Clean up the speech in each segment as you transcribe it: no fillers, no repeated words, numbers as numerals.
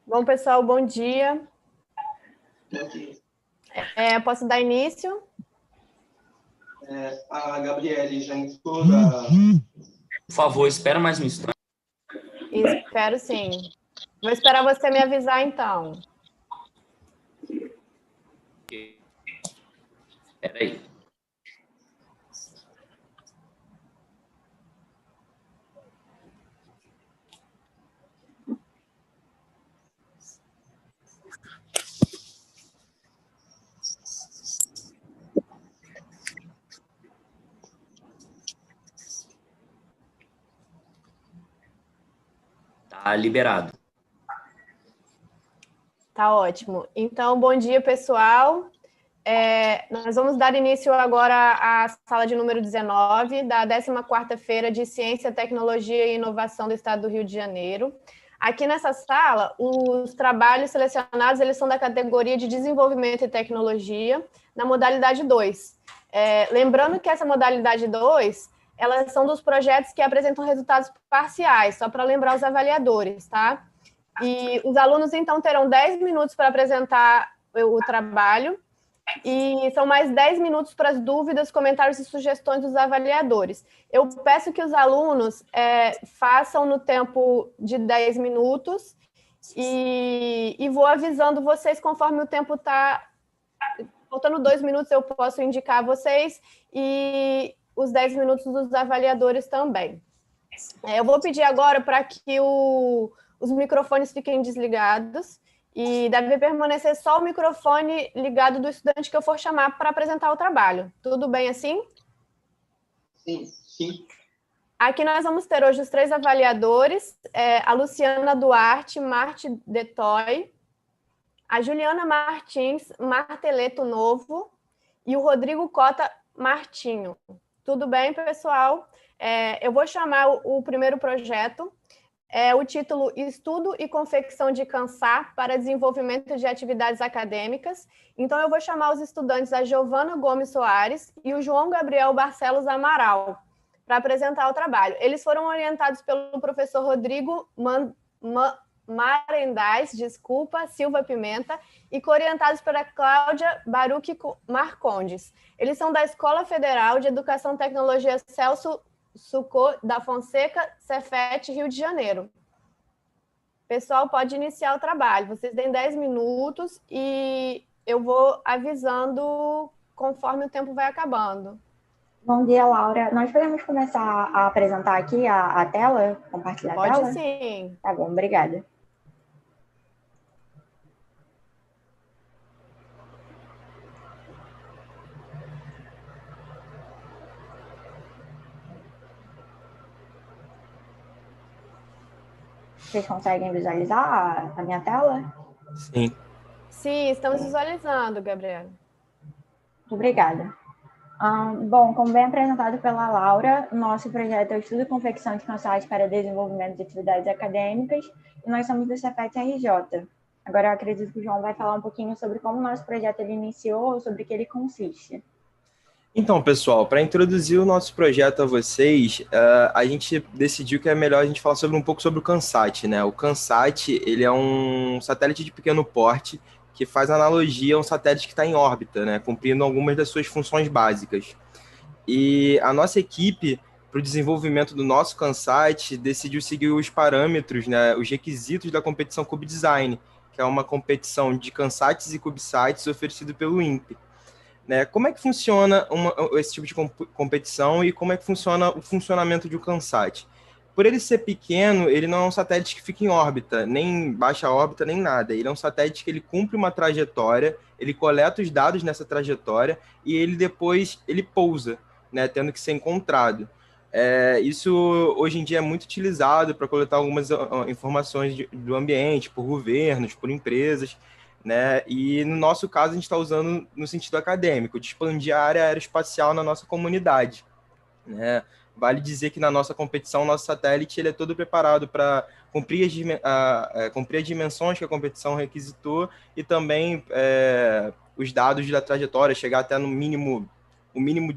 Bom, pessoal, bom dia. Posso dar início? A Gabriele já indicou da... Por favor, espera mais um instante. Espero sim. Vou esperar você me avisar, então. Espera aí. Tá liberado. Tá ótimo. Então, bom dia, pessoal. Nós vamos dar início agora à sala de número 19 da 14ª-feira de Ciência, Tecnologia e Inovação do Estado do Rio de Janeiro. Aqui nessa sala, os trabalhos selecionados eles são da categoria de Desenvolvimento e Tecnologia, na modalidade 2. Lembrando que essa modalidade 2, elas são dos projetos que apresentam resultados parciais, só para lembrar os avaliadores, tá? E os alunos, então, terão 10 minutos para apresentar o trabalho, e são mais 10 minutos para as dúvidas, comentários e sugestões dos avaliadores. Eu peço que os alunos façam no tempo de 10 minutos e vou avisando vocês conforme o tempo está... Faltando 2 minutos, eu posso indicar a vocês e os 10 minutos dos avaliadores também. Eu vou pedir agora para que os microfones fiquem desligados e deve permanecer só o microfone ligado do estudante que eu for chamar para apresentar o trabalho. Tudo bem assim? Sim. Aqui nós vamos ter hoje os 3 avaliadores, a Luciana Duarte Marte Detoy, a Juliana Martins Marteleto Novo e o Rodrigo Cota Martinho. Tudo bem, pessoal? Eu vou chamar o primeiro projeto, o título Estudo e Confecção de CANSAR para Desenvolvimento de Atividades Acadêmicas. Então, eu vou chamar os estudantes a Giovana Gomes Soares e o João Gabriel Barcelos Amaral para apresentar o trabalho. Eles foram orientados pelo professor Rodrigo Marendais, Silva Pimenta, e coorientados pela Cláudia Baruch Marcondes. Eles são da Escola Federal de Educação e Tecnologia Celso Sucô da Fonseca, Cefet, Rio de Janeiro. Pessoal, pode iniciar o trabalho. Vocês têm 10 minutos e eu vou avisando conforme o tempo vai acabando. Bom dia, Laura. Nós podemos começar a apresentar aqui a tela? Compartilhar a tela? Pode sim. Tá bom, obrigada. Vocês conseguem visualizar a minha tela? Sim. Sim, estamos visualizando, Gabriela. Muito obrigada. Bom, como bem apresentado pela Laura, nosso projeto é o Estudo e Confecção de CANSAR para Desenvolvimento de Atividades Acadêmicas, e nós somos do Cefet RJ. Agora eu acredito que o João vai falar um pouquinho sobre como o nosso projeto ele iniciou, sobre o que ele consiste. Então, pessoal, para introduzir o nosso projeto a vocês, a gente decidiu que é melhor a gente falar um pouco sobre o CANSAT, né? O CANSAT, ele é um satélite de pequeno porte que faz analogia a um satélite que está em órbita, né? Cumprindo algumas das suas funções básicas. E a nossa equipe, para o desenvolvimento do nosso CANSAT, decidiu seguir os parâmetros, né? Os requisitos da competição CubeDesign, que é uma competição de CANSATs e CubeSites oferecido pelo INPE. Né? Como é que funciona esse tipo de competição e como é que funciona o funcionamento de um CANSAT? Por ele ser pequeno, ele não é um satélite que fica em órbita, nem baixa órbita, nem nada. Ele é um satélite que ele cumpre uma trajetória, ele coleta os dados nessa trajetória e ele depois pousa, né, tendo que ser encontrado. Isso hoje em dia é muito utilizado para coletar algumas informações do ambiente, por governos, por empresas, né? E no nosso caso a gente está usando no sentido acadêmico, de expandir a área aeroespacial na nossa comunidade, né? Vale dizer que na nossa competição, o nosso satélite ele é todo preparado para cumprir as dimensões que a competição requisitou e também os dados da trajetória, chegar até no mínimo, o mínimo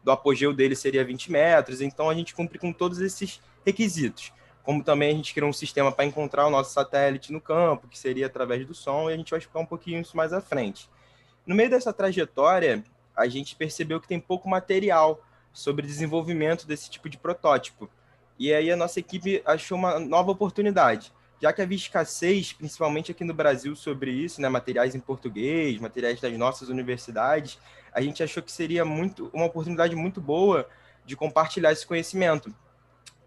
do apogeu dele seria 20 metros, então a gente cumpre com todos esses requisitos. como também a gente criou um sistema para encontrar o nosso satélite no campo, que seria através do som, e a gente vai explicar um pouquinho isso mais à frente. No meio dessa trajetória, a gente percebeu que tem pouco material sobre desenvolvimento desse tipo de protótipo. E aí a nossa equipe achou uma nova oportunidade, já que havia escassez, principalmente aqui no Brasil, sobre isso, né, materiais em português, materiais das nossas universidades, a gente achou que seria uma oportunidade muito boa de compartilhar esse conhecimento.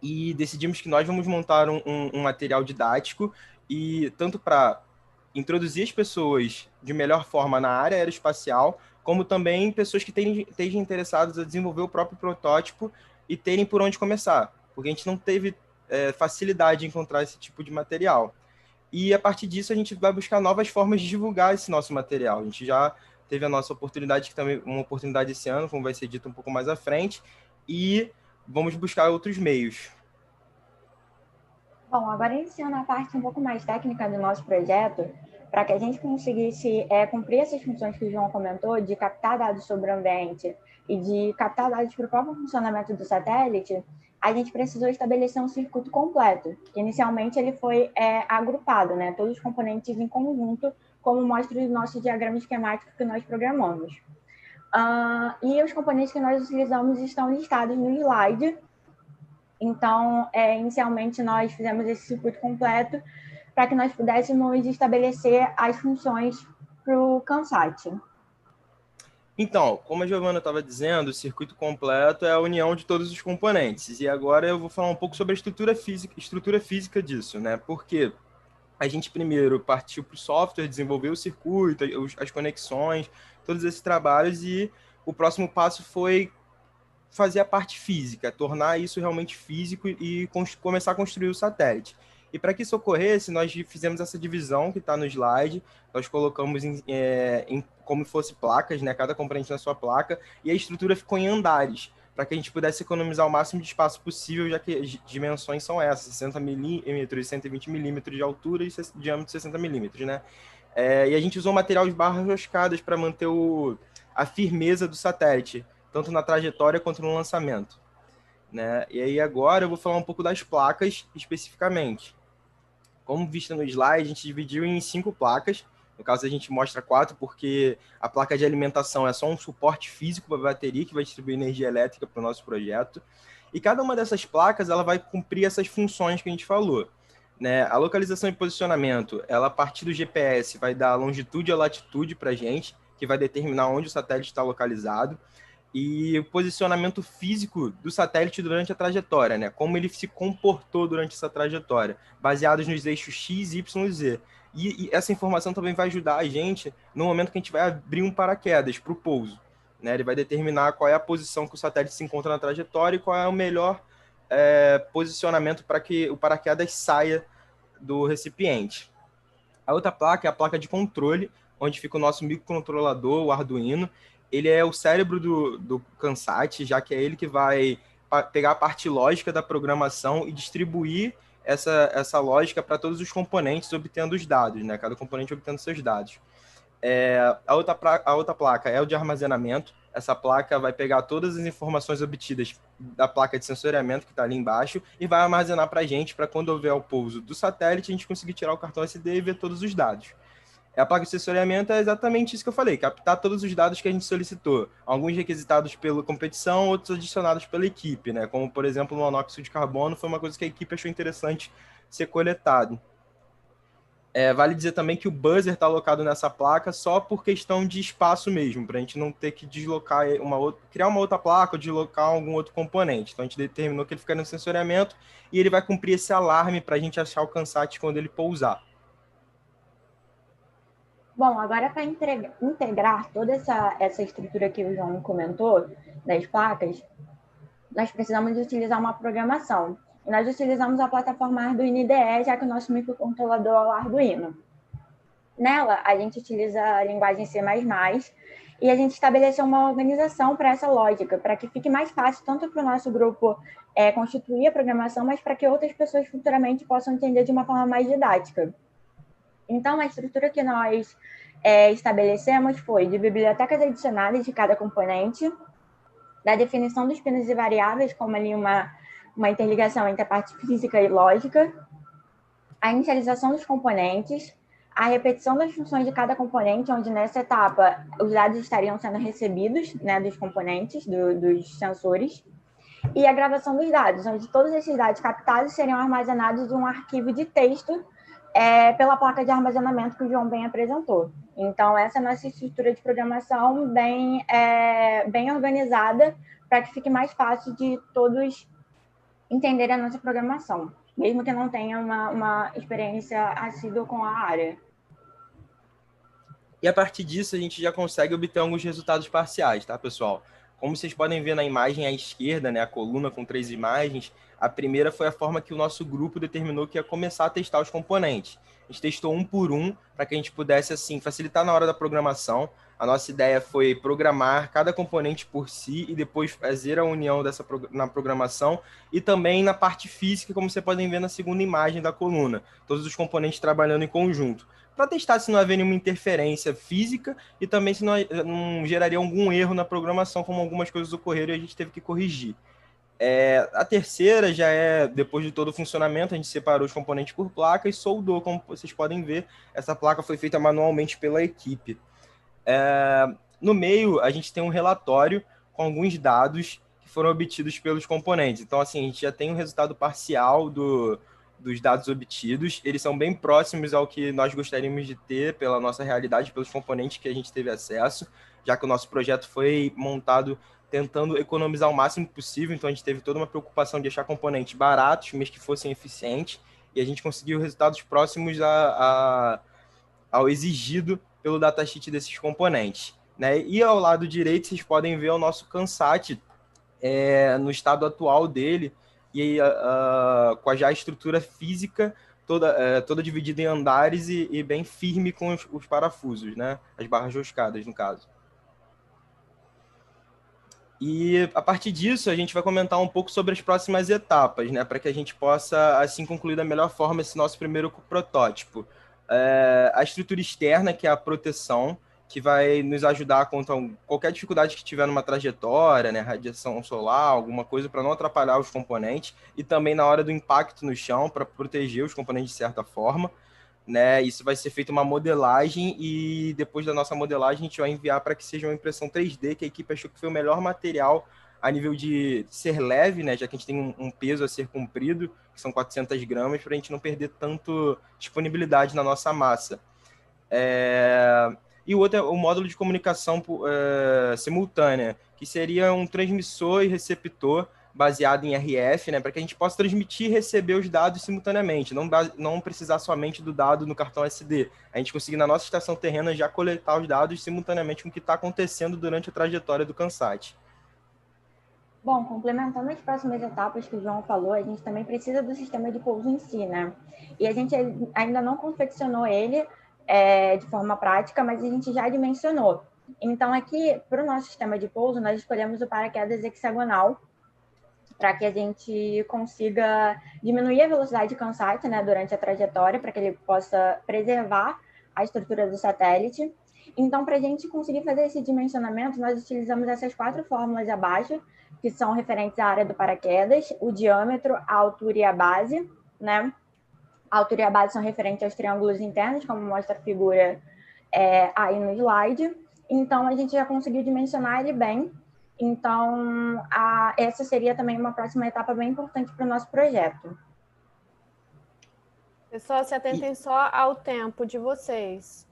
E decidimos que nós vamos montar um material didático, e tanto para introduzir as pessoas de melhor forma na área aeroespacial, como também pessoas que estejam interessadas a desenvolver o próprio protótipo e terem por onde começar, porque a gente não teve facilidade em encontrar esse tipo de material. E a partir disso a gente vai buscar novas formas de divulgar esse nosso material. A gente já teve a nossa oportunidade, que também uma oportunidade esse ano, como vai ser dito um pouco mais à frente, e vamos buscar outros meios. Bom, agora iniciando a parte um pouco mais técnica do nosso projeto, para que a gente conseguisse cumprir essas funções que o João comentou, de captar dados sobre o ambiente e de captar dados para o próprio funcionamento do satélite, a gente precisou estabelecer um circuito completo. Inicialmente, ele foi agrupado, né? Todos os componentes em conjunto, como mostra o nosso diagrama esquemático que nós programamos. E os componentes que nós utilizamos estão listados no slide. Então, inicialmente, nós fizemos esse circuito completo para que nós pudéssemos estabelecer as funções para o CANSAT. Então, como a Giovana estava dizendo, o circuito completo é a união de todos os componentes. E agora eu vou falar um pouco sobre a estrutura física disso, né? Porque a gente primeiro partiu para o software, desenvolveu o circuito, as conexões, todos esses trabalhos, e o próximo passo foi fazer a parte física, tornar isso realmente físico e começar a construir o satélite. E para que isso ocorresse, nós fizemos essa divisão que está no slide, nós colocamos como fosse placas, né, cada componente na sua placa, e a estrutura ficou em andares, para que a gente pudesse economizar o máximo de espaço possível, já que as dimensões são essas, 60 milímetros, 120 milímetros de altura e diâmetro de 60 milímetros, né? E a gente usou material de barras roscadas para manter a firmeza do satélite, tanto na trajetória quanto no lançamento, né? E aí agora eu vou falar um pouco das placas especificamente. Como vista no slide, a gente dividiu em 5 placas. No caso, a gente mostra 4, porque a placa de alimentação é só um suporte físico para a bateria, que vai distribuir energia elétrica para o nosso projeto. E cada uma dessas placas, ela vai cumprir essas funções que a gente falou, né? A localização e posicionamento, ela a partir do GPS vai dar a longitude e a latitude para a gente, que vai determinar onde o satélite está localizado. E o posicionamento físico do satélite durante a trajetória, né? Como ele se comportou durante essa trajetória, baseados nos eixos X, Y e Z. E essa informação também vai ajudar a gente no momento que a gente vai abrir um paraquedas para o pouso, né? Ele vai determinar qual é a posição que o satélite se encontra na trajetória e qual é o melhor posicionamento para que o paraquedas saia do recipiente. A outra placa é a placa de controle, onde fica o nosso microcontrolador, o Arduino. Ele é o cérebro do CANSAT, já que é ele que vai pegar a parte lógica da programação e distribuir essa lógica para todos os componentes, obtendo os dados, né? Cada componente obtendo seus dados. A outra placa é o de armazenamento. Essa placa vai pegar todas as informações obtidas da placa de sensoriamento, que está ali embaixo, e vai armazenar para a gente, para quando houver o pouso do satélite, a gente conseguir tirar o cartão SD e ver todos os dados. A placa de sensoriamento é exatamente isso que eu falei, captar todos os dados que a gente solicitou. Alguns requisitados pela competição, outros adicionados pela equipe, né? Como, por exemplo, o monóxido de carbono, foi uma coisa que a equipe achou interessante ser coletado. Vale dizer também que o buzzer está alocado nessa placa só por questão de espaço mesmo, para a gente não ter que deslocar criar uma outra placa ou deslocar algum outro componente. Então a gente determinou que ele fica no sensoriamento e ele vai cumprir esse alarme para a gente achar o CANSAT quando ele pousar. Bom, agora para integrar toda essa estrutura que o João comentou, das placas, nós precisamos utilizar uma programação. E nós utilizamos a plataforma Arduino IDE, já que o nosso microcontrolador é o Arduino. Nela, a gente utiliza a linguagem C++, e a gente estabeleceu uma organização para essa lógica, para que fique mais fácil, tanto para o nosso grupo constituir a programação, mas para que outras pessoas futuramente possam entender de uma forma mais didática. Então, a estrutura que nós estabelecemos foi de bibliotecas adicionadas de cada componente, da definição dos pinos e variáveis, como ali uma uma interligação entre a parte física e lógica, a inicialização dos componentes, a repetição das funções de cada componente, onde nessa etapa os dados estariam sendo recebidos, né, dos componentes, dos sensores, e a gravação dos dados, onde todos esses dados captados seriam armazenados em um arquivo de texto pela placa de armazenamento que o João bem apresentou. Então, essa é a nossa estrutura de programação bem organizada, para que fique mais fácil de todos entenderem a nossa programação, mesmo que não tenha uma experiência assídua com a área. E a partir disso, a gente já consegue obter alguns resultados parciais, tá, pessoal? Como vocês podem ver na imagem à esquerda, né, a coluna com 3 imagens, a primeira foi a forma que o nosso grupo determinou que ia começar a testar os componentes. A gente testou um por um, para que a gente pudesse, assim, facilitar na hora da programação. A nossa ideia foi programar cada componente por si e depois fazer a união na programação e também na parte física, como vocês podem ver na segunda imagem da coluna. Todos os componentes trabalhando em conjunto, para testar se não havia nenhuma interferência física e também se não geraria algum erro na programação, como algumas coisas ocorreram e a gente teve que corrigir. A terceira já é, depois de todo o funcionamento, a gente separou os componentes por placa e soldou, como vocês podem ver. Essa placa foi feita manualmente pela equipe. No meio, a gente tem um relatório com alguns dados que foram obtidos pelos componentes. Então, assim, a gente já tem um resultado parcial dos dados obtidos. Eles são bem próximos ao que nós gostaríamos de ter pela nossa realidade, pelos componentes que a gente teve acesso, já que o nosso projeto foi montado tentando economizar o máximo possível. Então, a gente teve toda uma preocupação de achar componentes baratos, mas que fossem eficientes, e a gente conseguiu resultados próximos ao exigido pelo datasheet desses componentes, né? E ao lado direito, vocês podem ver o nosso Kansat no estado atual dele, e com já a estrutura física toda dividida em andares e bem firme com os parafusos, né? As barras roscadas, no caso. E a partir disso, a gente vai comentar um pouco sobre as próximas etapas, né? Para que a gente possa, assim, concluir da melhor forma esse nosso primeiro protótipo. A estrutura externa, que é a proteção, que vai nos ajudar contra qualquer dificuldade que tiver numa trajetória, né, radiação solar, alguma coisa, para não atrapalhar os componentes, e também na hora do impacto no chão, para proteger os componentes de certa forma, né? Isso vai ser feita uma modelagem, e depois da nossa modelagem a gente vai enviar para que seja uma impressão 3D, que a equipe achou que foi o melhor material a nível de ser leve, né, já que a gente tem um peso a ser cumprido, que são 400 gramas, para a gente não perder tanto disponibilidade na nossa massa. E o outro é o módulo de comunicação simultânea, que seria um transmissor e receptor baseado em RF, né, para que a gente possa transmitir e receber os dados simultaneamente, não precisar somente do dado no cartão SD. A gente conseguir, na nossa estação terrena, já coletar os dados simultaneamente com o que está acontecendo durante a trajetória do Kansat. Bom, complementando as próximas etapas que o João falou, a gente também precisa do sistema de pouso em si, né? E a gente ainda não confeccionou ele de forma prática, mas a gente já dimensionou. Então, aqui, para o nosso sistema de pouso, nós escolhemos o paraquedas hexagonal, para que a gente consiga diminuir a velocidade de Kansat, né, durante a trajetória, para que ele possa preservar a estrutura do satélite. Então, para a gente conseguir fazer esse dimensionamento, nós utilizamos essas 4 fórmulas abaixo, que são referentes à área do paraquedas, o diâmetro, a altura e a base, né? A altura e a base são referentes aos triângulos internos, como mostra a figura aí no slide. Então, a gente já conseguiu dimensionar ele bem. Então, essa seria também uma próxima etapa bem importante para o nosso projeto. Pessoal, se atentem só ao tempo de vocês.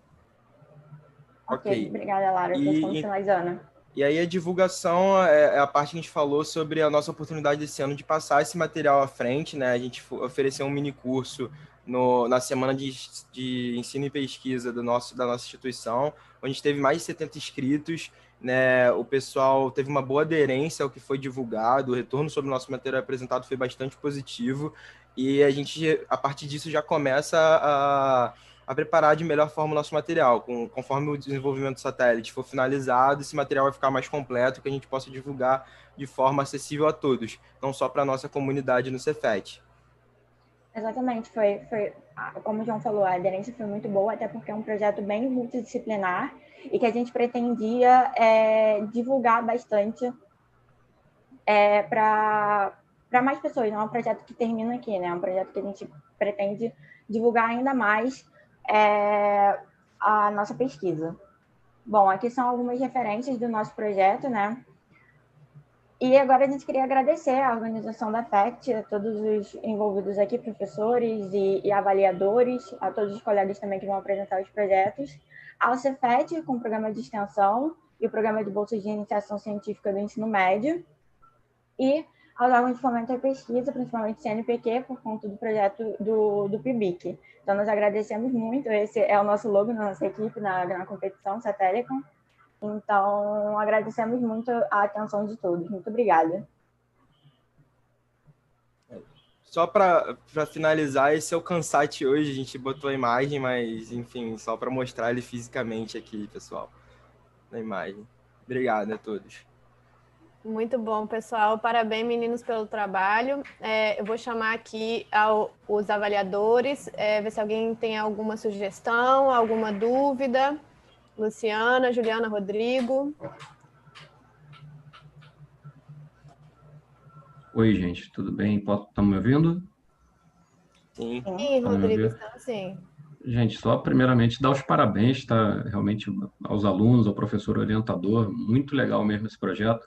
Ok, obrigada, Lara. Estamos finalizando. E aí a divulgação é a parte que a gente falou sobre a nossa oportunidade desse ano de passar esse material à frente, né? A gente ofereceu um mini curso na semana de ensino e pesquisa da nossa instituição, onde a gente teve mais de 70 inscritos, né? O pessoal teve uma boa aderência ao que foi divulgado, o retorno sobre o nosso material apresentado foi bastante positivo, e a gente, a partir disso, já começa a preparar de melhor forma o nosso material. Conforme o desenvolvimento do satélite for finalizado, esse material vai ficar mais completo, que a gente possa divulgar de forma acessível a todos, não só para a nossa comunidade no Cefet. Exatamente, foi, como o João falou, a aderência foi muito boa, até porque é um projeto bem multidisciplinar e que a gente pretendia divulgar bastante para para mais pessoas. Não é um projeto que termina aqui, né? É um projeto que a gente pretende divulgar ainda mais a nossa pesquisa. Bom, aqui são algumas referências do nosso projeto, né? E agora a gente queria agradecer à organização da FACT, a todos os envolvidos aqui, professores e avaliadores, a todos os colegas também que vão apresentar os projetos, ao Cefet, com o programa de extensão e o programa de bolsas de iniciação científica do ensino médio, e aos órgãos de fomento à pesquisa, principalmente CNPq, por conta do projeto do PIBIC. Então, nós agradecemos muito, esse é o nosso logo na nossa equipe, na competição Satellicom. Então, agradecemos muito a atenção de todos. Muito obrigada. Só para finalizar, esse é o Kansat hoje, a gente botou a imagem, mas, enfim, só para mostrar ele fisicamente aqui, pessoal, na imagem. Obrigado a todos. Muito bom, pessoal. Parabéns, meninos, pelo trabalho. Eu vou chamar aqui os avaliadores, ver se alguém tem alguma sugestão, alguma dúvida. Luciana, Juliana, Rodrigo. Oi, gente, tudo bem? Estão me ouvindo? Sim. Sim, Rodrigo, estamos sim. Gente, só primeiramente dar os parabéns, tá? Realmente aos alunos, ao professor orientador, muito legal mesmo esse projeto.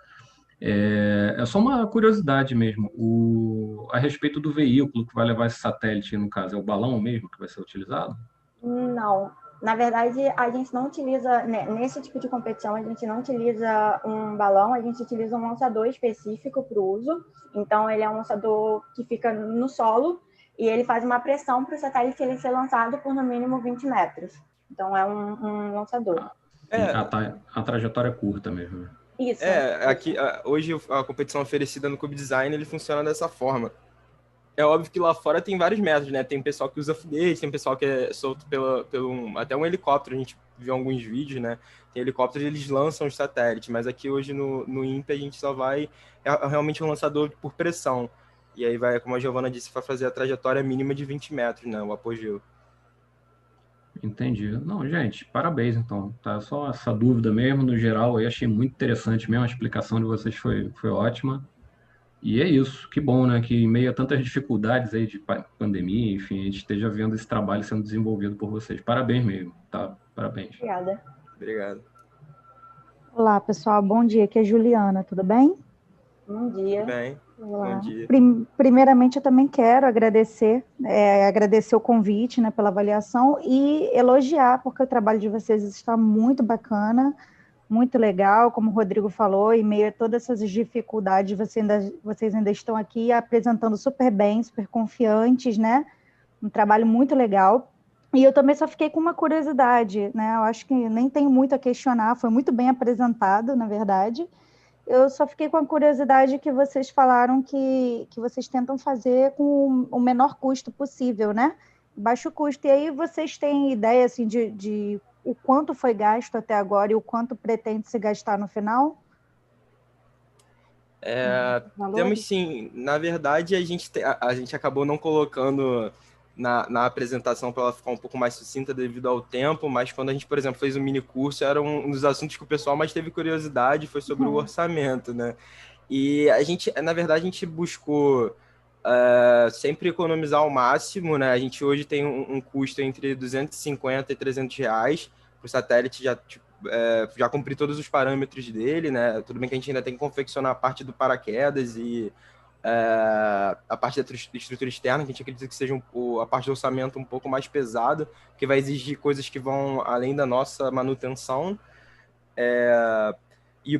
É só uma curiosidade mesmo, a respeito do veículo que vai levar esse satélite, no caso, é o balão mesmo que vai ser utilizado? Não, na verdade, a gente não utiliza, né, nesse tipo de competição, a gente não utiliza um balão, a gente utiliza um lançador específico para o uso. Então, ele é um lançador que fica no solo e ele faz uma pressão para o satélite ele ser lançado por no mínimo 20 metros. Então, é um lançador. A trajetória é curta mesmo. Isso. Aqui, hoje a competição oferecida no Cube Design, ele funciona dessa forma. É óbvio que lá fora tem vários métodos, né? Tem pessoal que usa foguete, tem pessoal que é solto até um helicóptero, a gente viu alguns vídeos, né? Tem helicópteros e eles lançam os satélites, mas aqui hoje no INPE a gente só vai... É realmente um lançador por pressão. E aí vai, como a Giovana disse, vai fazer a trajetória mínima de 20 metros, né? O apogeu. Entendi. Não, gente, parabéns, então. Tá só essa dúvida mesmo, no geral, eu achei muito interessante mesmo, a explicação de vocês foi ótima. E é isso, que bom, né? Que em meio a tantas dificuldades aí de pandemia, enfim, a gente esteja vendo esse trabalho sendo desenvolvido por vocês. Parabéns mesmo, tá? Parabéns. Obrigada. Obrigado. Olá, pessoal. Bom dia. Aqui é Juliana, tudo bem? Bom dia. Tudo bem? Olá. Bom dia. Primeiramente, eu também quero agradecer o convite, né, pela avaliação e elogiar, porque o trabalho de vocês está muito bacana, muito legal, como o Rodrigo falou, em meio a todas essas dificuldades, vocês ainda estão aqui apresentando super bem, super confiantes, né? Um trabalho muito legal. E eu também só fiquei com uma curiosidade, né? Eu acho que nem tenho muito a questionar, foi muito bem apresentado, na verdade. Eu só fiquei com a curiosidade que vocês falaram que vocês tentam fazer com o menor custo possível, né? Baixo custo. E aí vocês têm ideia, assim, de o quanto foi gasto até agora e o quanto pretende se gastar no final? Temos sim. Na verdade, a gente acabou não colocando na apresentação para ela ficar um pouco mais sucinta devido ao tempo, mas quando a gente, por exemplo, fez um mini curso, era um dos assuntos que o pessoal mais teve curiosidade, foi sobre o orçamento, né? E na verdade, a gente buscou sempre economizar ao máximo, né? A gente hoje tem um custo entre 250 e 300 reais para o satélite já cumprir todos os parâmetros dele, né? Tudo bem que a gente ainda tem que confeccionar a parte do paraquedas e a parte da estrutura externa, que a gente acredita que seja a parte do orçamento um pouco mais pesada, que vai exigir coisas que vão além da nossa manutenção.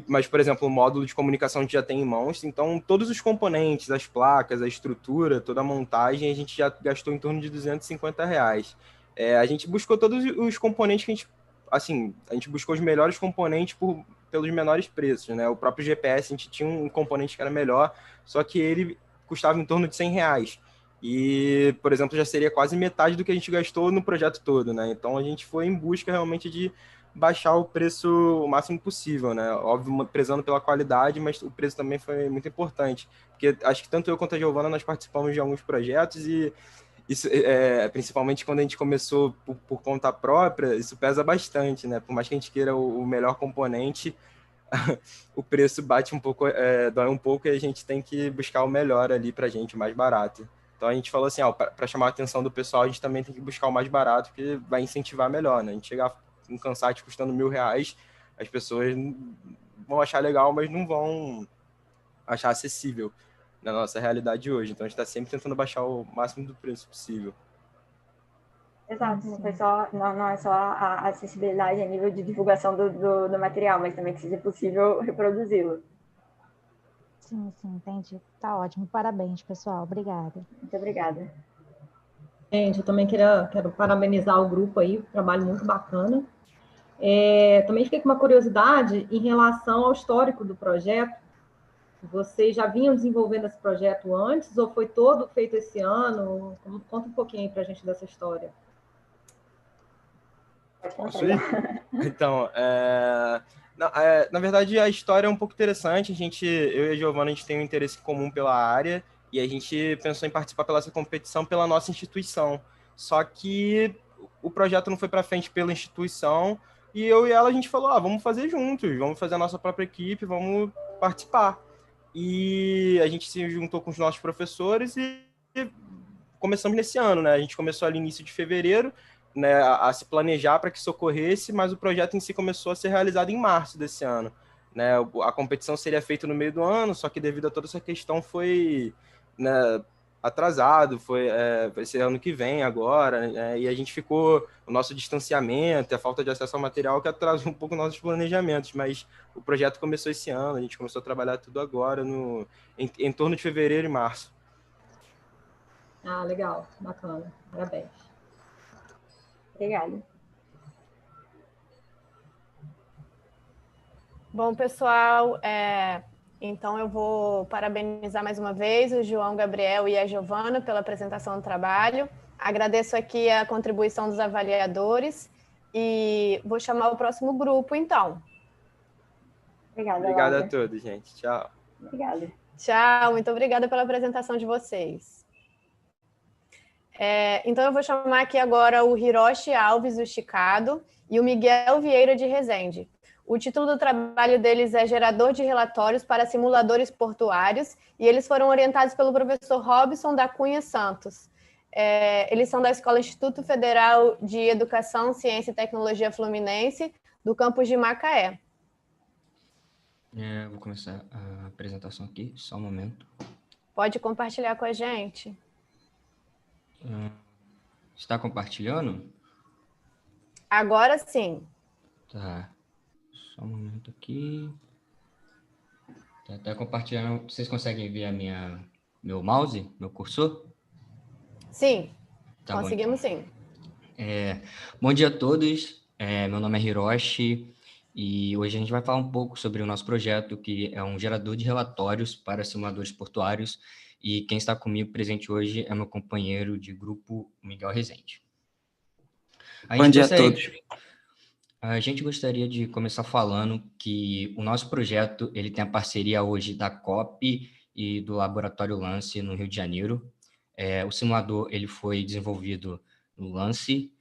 Mas, por exemplo, o módulo de comunicação a gente já tem em mãos, então todos os componentes, as placas, a estrutura, toda a montagem, a gente já gastou em torno de 250 reais. A gente buscou todos os componentes que a gente buscou os melhores componentes pelos menores preços, né? O próprio GPS, a gente tinha um componente que era melhor, só que ele custava em torno de 100 reais. E, por exemplo, já seria quase metade do que a gente gastou no projeto todo, né? Então, a gente foi em busca realmente de baixar o preço o máximo possível, né? Óbvio, prezando pela qualidade, mas o preço também foi muito importante. Porque acho que tanto eu quanto a Giovana, nós participamos de alguns projetos e isso, principalmente quando a gente começou por conta própria, isso pesa bastante, né? Por mais que a gente queira o melhor componente, o preço bate um pouco, dói um pouco, e a gente tem que buscar o melhor ali pra gente, o mais barato. Então a gente falou assim, para chamar a atenção do pessoal, a gente também tem que buscar o mais barato, porque vai incentivar melhor, né? A gente chegar com um Kansat custando R$1.000, as pessoas vão achar legal, mas não vão achar acessível na nossa realidade hoje. Então a gente está sempre tentando baixar o máximo do preço possível. Exato, não é só a acessibilidade a nível de divulgação do material, mas também que seja possível reproduzi-lo. Sim, entendi. Tá ótimo. Parabéns, pessoal. Obrigada. Muito obrigada. Gente, eu também quero parabenizar o grupo aí, trabalho muito bacana. Também fiquei com uma curiosidade em relação ao histórico do projeto. Vocês já vinham desenvolvendo esse projeto antes ou foi todo feito esse ano? Conta um pouquinho aí para a gente dessa história. Posso ir? Então, na verdade, a história é um pouco interessante. Eu e a Giovana, a gente tem um interesse comum pela área e a gente pensou em participar dessa competição pela nossa instituição. Só que o projeto não foi para frente pela instituição e eu e ela, a gente falou, vamos fazer juntos, vamos fazer a nossa própria equipe, vamos participar. E a gente se juntou com os nossos professores e começamos nesse ano, né? A gente começou ali no início de fevereiro, né, a se planejar para que isso ocorresse, mas o projeto em si começou a ser realizado em março desse ano. Né? A competição seria feita no meio do ano, só que devido a toda essa questão foi, né, atrasado, vai ser ano que vem agora, né? E a gente ficou, o nosso distanciamento, a falta de acesso ao material que atrasou um pouco nossos planejamentos, mas o projeto começou esse ano, a gente começou a trabalhar tudo agora, em torno de fevereiro e março. Legal, bacana, parabéns. Obrigada. Bom, pessoal, então eu vou parabenizar mais uma vez o João Gabriel e a Giovana pela apresentação do trabalho. Agradeço aqui a contribuição dos avaliadores e vou chamar o próximo grupo, então. Obrigada a todos, gente. Tchau. Obrigada. Tchau, muito obrigada pela apresentação de vocês. Então, eu vou chamar aqui agora o Hiroshi Alves, do Chicado, e o Miguel Vieira, de Resende. O título do trabalho deles é Gerador de Relatórios para Simuladores Portuários, e eles foram orientados pelo professor Robson da Cunha Santos. Eles são da Escola Instituto Federal de Educação, Ciência e Tecnologia Fluminense, do campus de Macaé. Vou começar a apresentação aqui, só um momento. Pode compartilhar com a gente. Está compartilhando? Agora sim. Tá. Só um momento aqui. Tá compartilhando. Vocês conseguem ver meu mouse, meu cursor? Sim, tá conseguimos bom, então. Sim. Bom dia a todos. Meu nome é Hiroshi e hoje a gente vai falar um pouco sobre o nosso projeto, que é um gerador de relatórios para simuladores portuários. E quem está comigo presente hoje é meu companheiro de grupo, Miguel Rezende. Bom dia a todos. A gente gostaria de começar falando que o nosso projeto ele tem a parceria hoje da COP e do Laboratório Lance, no Rio de Janeiro. O simulador ele foi desenvolvido no Lance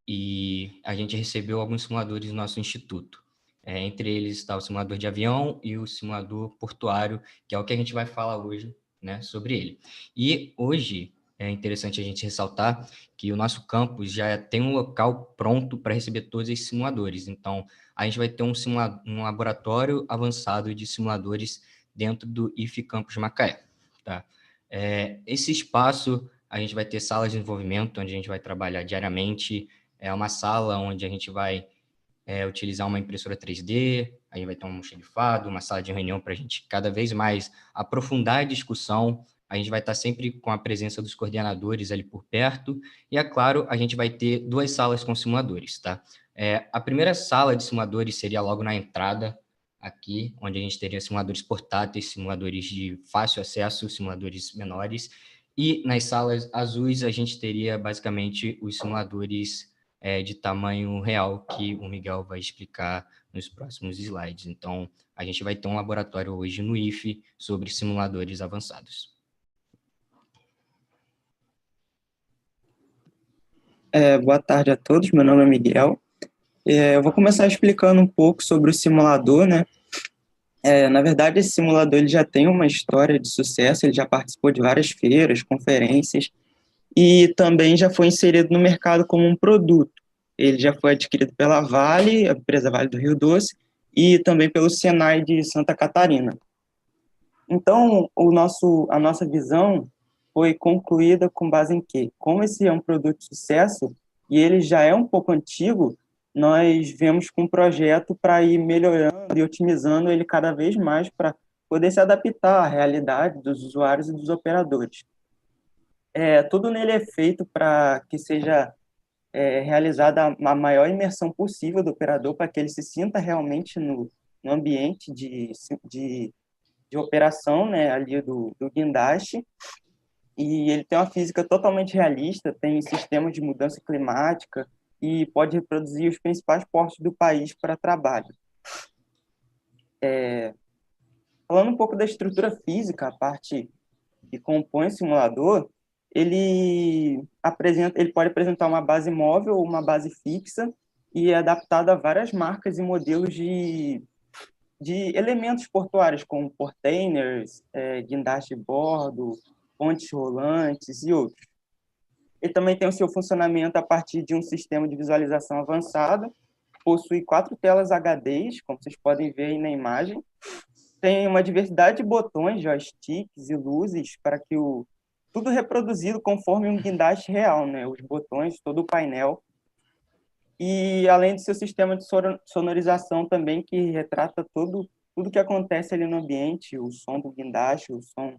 e a gente recebeu alguns simuladores do nosso instituto. Entre eles está o simulador de avião e o simulador portuário, que é o que a gente vai falar hoje, né, sobre ele. E hoje é interessante a gente ressaltar que o nosso campus já tem um local pronto para receber todos esses simuladores. Então, a gente vai ter um laboratório avançado de simuladores dentro do IFE Campus Macaé. Tá? Esse espaço, a gente vai ter salas de desenvolvimento, onde a gente vai trabalhar diariamente. É uma sala onde a gente vai utilizar uma impressora 3D, aí vai ter um xerifado, uma sala de reunião para a gente cada vez mais aprofundar a discussão. A gente vai estar sempre com a presença dos coordenadores ali por perto, e, é claro, a gente vai ter 2 salas com simuladores, tá? A primeira sala de simuladores seria logo na entrada, aqui, onde a gente teria simuladores portáteis, simuladores de fácil acesso, simuladores menores, e nas salas azuis a gente teria, basicamente, os simuladores de tamanho real, que o Miguel vai explicar nos próximos slides. Então, a gente vai ter um laboratório hoje no IFE sobre simuladores avançados. Boa tarde a todos, meu nome é Miguel. Eu vou começar explicando um pouco sobre o simulador, né? Na verdade, esse simulador ele já tem uma história de sucesso, ele já participou de várias feiras, conferências, e também já foi inserido no mercado como um produto. Ele já foi adquirido pela Vale, a empresa Vale do Rio Doce, e também pelo Senai de Santa Catarina. Então, a nossa visão foi concluída com base em quê? Como esse é um produto de sucesso, e ele já é um pouco antigo, nós viemos com um projeto para ir melhorando e otimizando ele cada vez mais para poder se adaptar à realidade dos usuários e dos operadores. Tudo nele é feito para que seja realizada a maior imersão possível do operador, para que ele se sinta realmente no ambiente de operação, né, ali do guindaste. E ele tem uma física totalmente realista, tem sistema de mudança climática e pode reproduzir os principais portos do país para trabalho. Falando um pouco da estrutura física, a parte que compõe o simulador, ele pode apresentar uma base móvel ou uma base fixa e é adaptado a várias marcas e modelos de elementos portuários, como portainers, guindaste de bordo, pontes rolantes e outros. Ele também tem o seu funcionamento a partir de um sistema de visualização avançado, possui 4 telas HDs, como vocês podem ver aí na imagem, tem uma diversidade de botões, joysticks e luzes para que tudo reproduzido conforme um guindaste real, né? Os botões, todo o painel. E além do seu sistema de sonorização também, que retrata tudo que acontece ali no ambiente, o som do guindaste, o som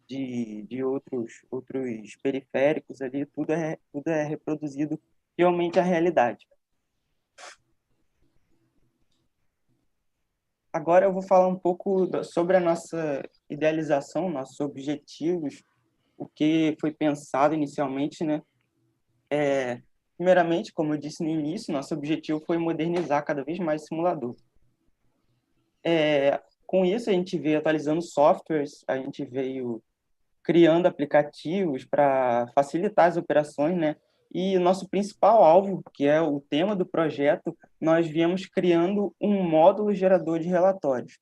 de outros periféricos ali, tudo é reproduzido realmente à realidade. Agora eu vou falar um pouco sobre a nossa idealização, nossos objetivos, o que foi pensado inicialmente, né? Primeiramente, como eu disse no início, nosso objetivo foi modernizar cada vez mais o simulador. Com isso, a gente veio atualizando softwares, a gente veio criando aplicativos para facilitar as operações, né? E o nosso principal alvo, que é o tema do projeto, nós viemos criando um módulo gerador de relatórios.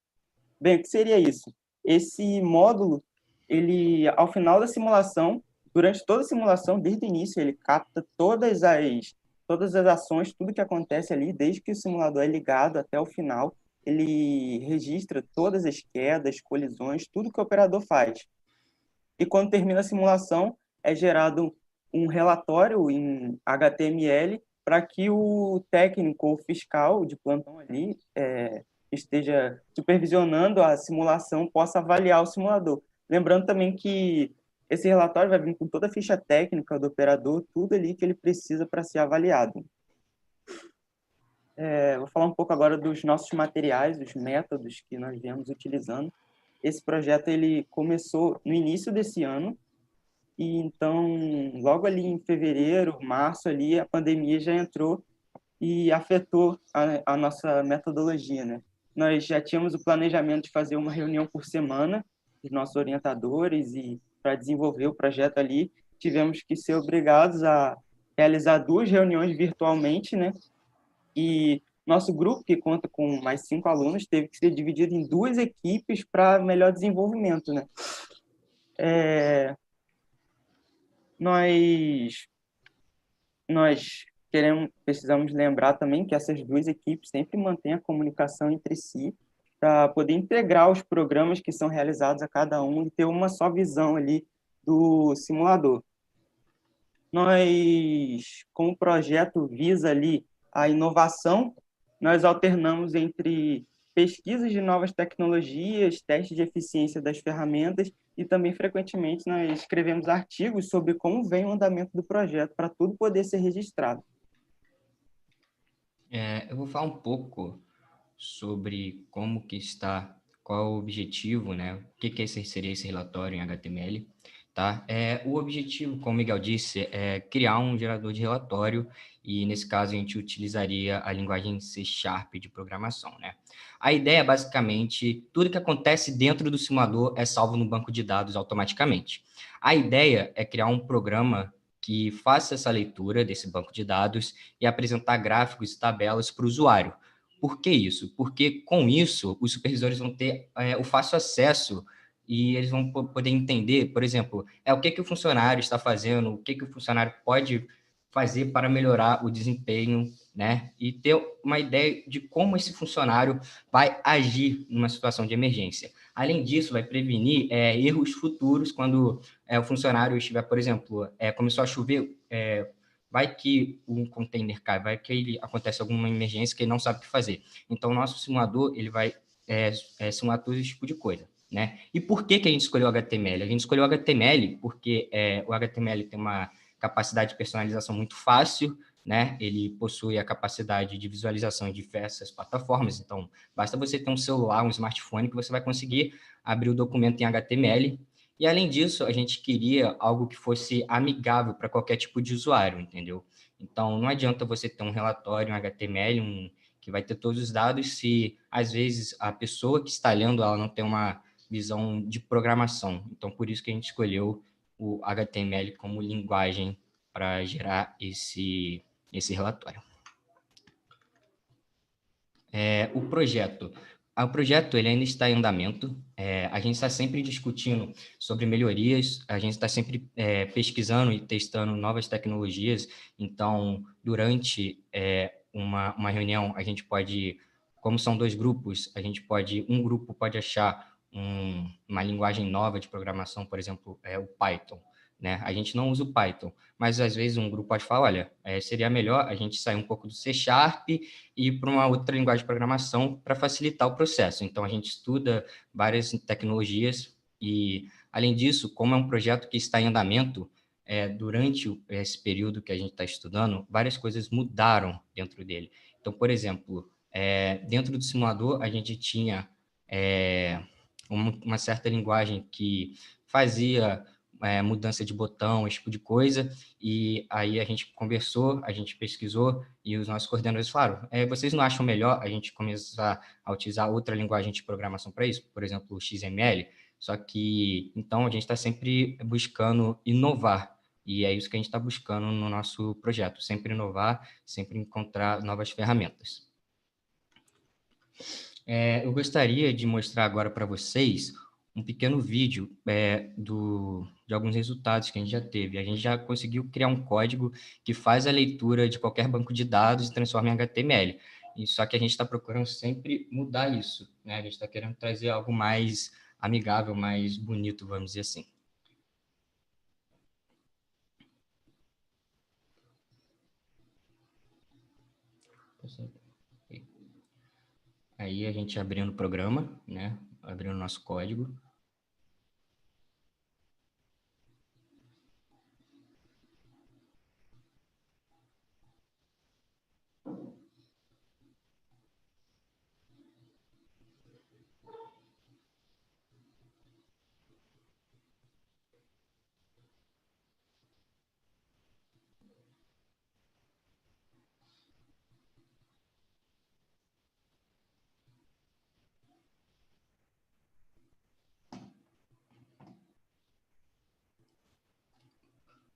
Bem, o que seria isso? Esse módulo, ele, ao final da simulação, durante toda a simulação, desde o início, ele capta todas as ações, tudo que acontece ali, desde que o simulador é ligado até o final, ele registra todas as quedas, colisões, tudo que o operador faz. E quando termina a simulação, é gerado um relatório em HTML para que o técnico ou fiscal de plantão ali esteja supervisionando a simulação, possa avaliar o simulador. Lembrando também que esse relatório vai vir com toda a ficha técnica do operador, tudo ali que ele precisa para ser avaliado. Vou falar um pouco agora dos nossos materiais, dos métodos que nós viemos utilizando. Esse projeto ele começou no início desse ano, e então, logo ali em fevereiro, março, ali, a pandemia já entrou e afetou a nossa metodologia, né? Nós já tínhamos o planejamento de fazer uma reunião por semana, os nossos orientadores, e para desenvolver o projeto ali, tivemos que ser obrigados a realizar 2 reuniões virtualmente, né? E nosso grupo, que conta com mais 5 alunos, teve que ser dividido em 2 equipes para melhor desenvolvimento, né? Nós precisamos lembrar também que essas 2 equipes sempre mantêm a comunicação entre si para poder integrar os programas que são realizados a cada um e ter uma só visão ali do simulador. Nós, como o projeto visa ali a inovação, nós alternamos entre pesquisas de novas tecnologias, testes de eficiência das ferramentas e também, frequentemente, nós escrevemos artigos sobre como vem o andamento do projeto, para tudo poder ser registrado. Eu vou falar um pouco sobre como que está, qual é o objetivo, né? O que seria esse relatório em HTML, tá? O objetivo, como o Miguel disse, é criar um gerador de relatório e, nesse caso, a gente utilizaria a linguagem C# de programação, né? A ideia é, basicamente, tudo que acontece dentro do simulador é salvo no banco de dados automaticamente. A ideia é criar um programa que faça essa leitura desse banco de dados e apresentar gráficos e tabelas para o usuário. Por que isso? Porque, com isso, os supervisores vão ter o fácil acesso e eles vão poder entender, por exemplo, o que o funcionário está fazendo, o que o funcionário pode fazer para melhorar o desempenho, né? E ter uma ideia de como esse funcionário vai agir numa situação de emergência. Além disso, vai prevenir erros futuros quando o funcionário estiver, por exemplo, começou a chover, vai que um container cai, vai que acontece alguma emergência que ele não sabe o que fazer. Então, o nosso simulador ele vai simular todo esse tipo de coisa, né? E por que a gente escolheu o HTML? A gente escolheu o HTML porque o HTML tem uma capacidade de personalização muito fácil, né? Ele possui a capacidade de visualização em diversas plataformas, então basta você ter um celular, um smartphone, que você vai conseguir abrir o documento em HTML. E, além disso, a gente queria algo que fosse amigável para qualquer tipo de usuário, entendeu? Então, não adianta você ter um relatório em HTML, que vai ter todos os dados, se, às vezes, a pessoa que está lendo ela não tem uma visão de programação. Então, por isso que a gente escolheu o HTML como linguagem para gerar esse relatório. O projeto ele ainda está em andamento, a gente está sempre discutindo sobre melhorias, a gente está sempre pesquisando e testando novas tecnologias, então, durante uma reunião, a gente pode, como são 2 grupos, um grupo pode achar uma linguagem nova de programação, por exemplo, o Python, né? A gente não usa o Python, mas às vezes um grupo pode falar, olha, seria melhor a gente sair um pouco do C# e ir para uma outra linguagem de programação para facilitar o processo. Então, a gente estuda várias tecnologias e, além disso, como é um projeto que está em andamento, durante esse período que a gente está estudando, várias coisas mudaram dentro dele. Então, por exemplo, dentro do simulador, a gente tinha uma certa linguagem que fazia mudança de botão, esse tipo de coisa, e aí a gente conversou, a gente pesquisou, e os nossos coordenadores falaram, vocês não acham melhor a gente começar a utilizar outra linguagem de programação para isso? Por exemplo, o XML? Só que, então, a gente está sempre buscando inovar, e é isso que a gente está buscando no nosso projeto, sempre inovar, sempre encontrar novas ferramentas. Eu gostaria de mostrar agora para vocês um pequeno vídeo de alguns resultados que a gente já teve. A gente já conseguiu criar um código que faz a leitura de qualquer banco de dados e transforma em HTML. Só que a gente está procurando sempre mudar isso, né? A gente está querendo trazer algo mais amigável, mais bonito, vamos dizer assim. Aí a gente abrindo o programa, né? Abrindo o nosso código.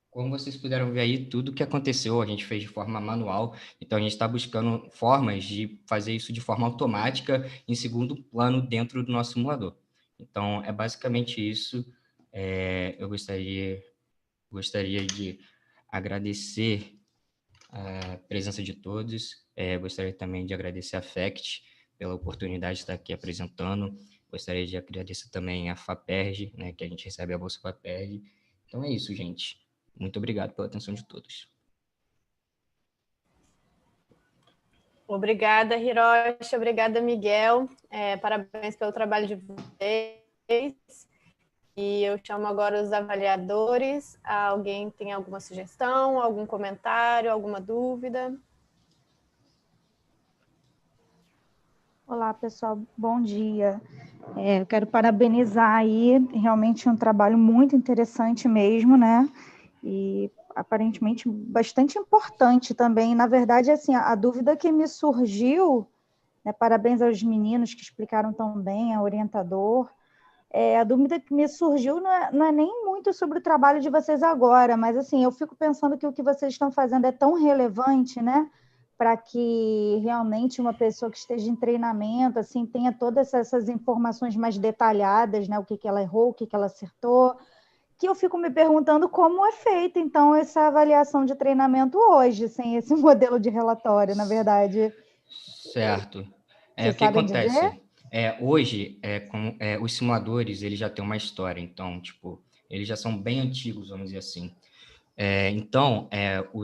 Como vocês puderam ver aí, tudo que aconteceu a gente fez de forma manual, então a gente está buscando formas de fazer isso de forma automática em segundo plano dentro do nosso simulador. Então, é basicamente isso. Eu gostaria de agradecer a presença de todos, gostaria também de agradecer a FACT pela oportunidade de estar aqui apresentando, gostaria de agradecer também a FAPERJ, né, que a gente recebe a Bolsa FAPERJ. Então é isso, gente. Muito obrigado pela atenção de todos. Obrigada, Hiroshi. Obrigada, Miguel. Parabéns pelo trabalho de vocês. E eu chamo agora os avaliadores. Alguém tem alguma sugestão, algum comentário, alguma dúvida? Olá, pessoal. Bom dia. Eu quero parabenizar aí, realmente um trabalho muito interessante mesmo, né? E aparentemente bastante importante também. Na verdade, assim, a dúvida que me surgiu, né, parabéns aos meninos que explicaram tão bem, ao orientador, a dúvida que me surgiu não é nem muito sobre o trabalho de vocês agora, mas assim, eu fico pensando que o que vocês estão fazendo é tão relevante, né, para que realmente uma pessoa que esteja em treinamento assim tenha todas essas informações mais detalhadas, né? O que ela errou, o que ela acertou, que eu fico me perguntando como é feita, então, essa avaliação de treinamento hoje, sem esse modelo de relatório, na verdade. Certo. Vocês O que sabem dizer? acontece? Hoje, os simuladores, eles já têm uma história, então, tipo, eles já são bem antigos, vamos dizer assim. Então,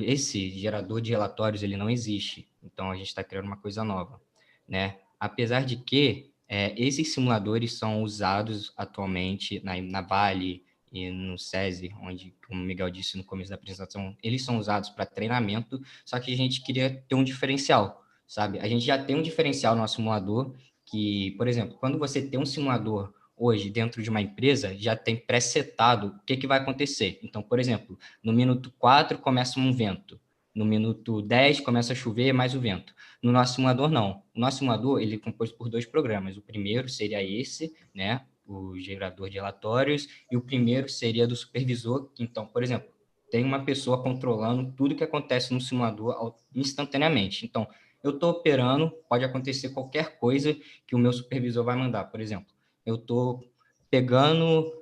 esse gerador de relatórios, ele não existe. Então, a gente está criando uma coisa nova, né? Apesar de que esses simuladores são usados atualmente na Vale e no SESI, onde, como o Miguel disse no começo da apresentação, eles são usados para treinamento, só que a gente queria ter um diferencial, sabe? A gente já tem um diferencial no nosso simulador, que, por exemplo, quando você tem um simulador hoje dentro de uma empresa, já tem pré-setado o que vai acontecer. Então, por exemplo, no minuto 4 começa um vento, no minuto 10 começa a chover mais o vento. No nosso simulador, não. O nosso simulador, ele é composto por 2 programas. O primeiro seria esse, né, o gerador de relatórios, e o primeiro seria do supervisor. Então, por exemplo, tem uma pessoa controlando tudo que acontece no simulador instantaneamente. Então, eu estou operando, pode acontecer qualquer coisa que o meu supervisor vai mandar. Por exemplo, eu estou pegando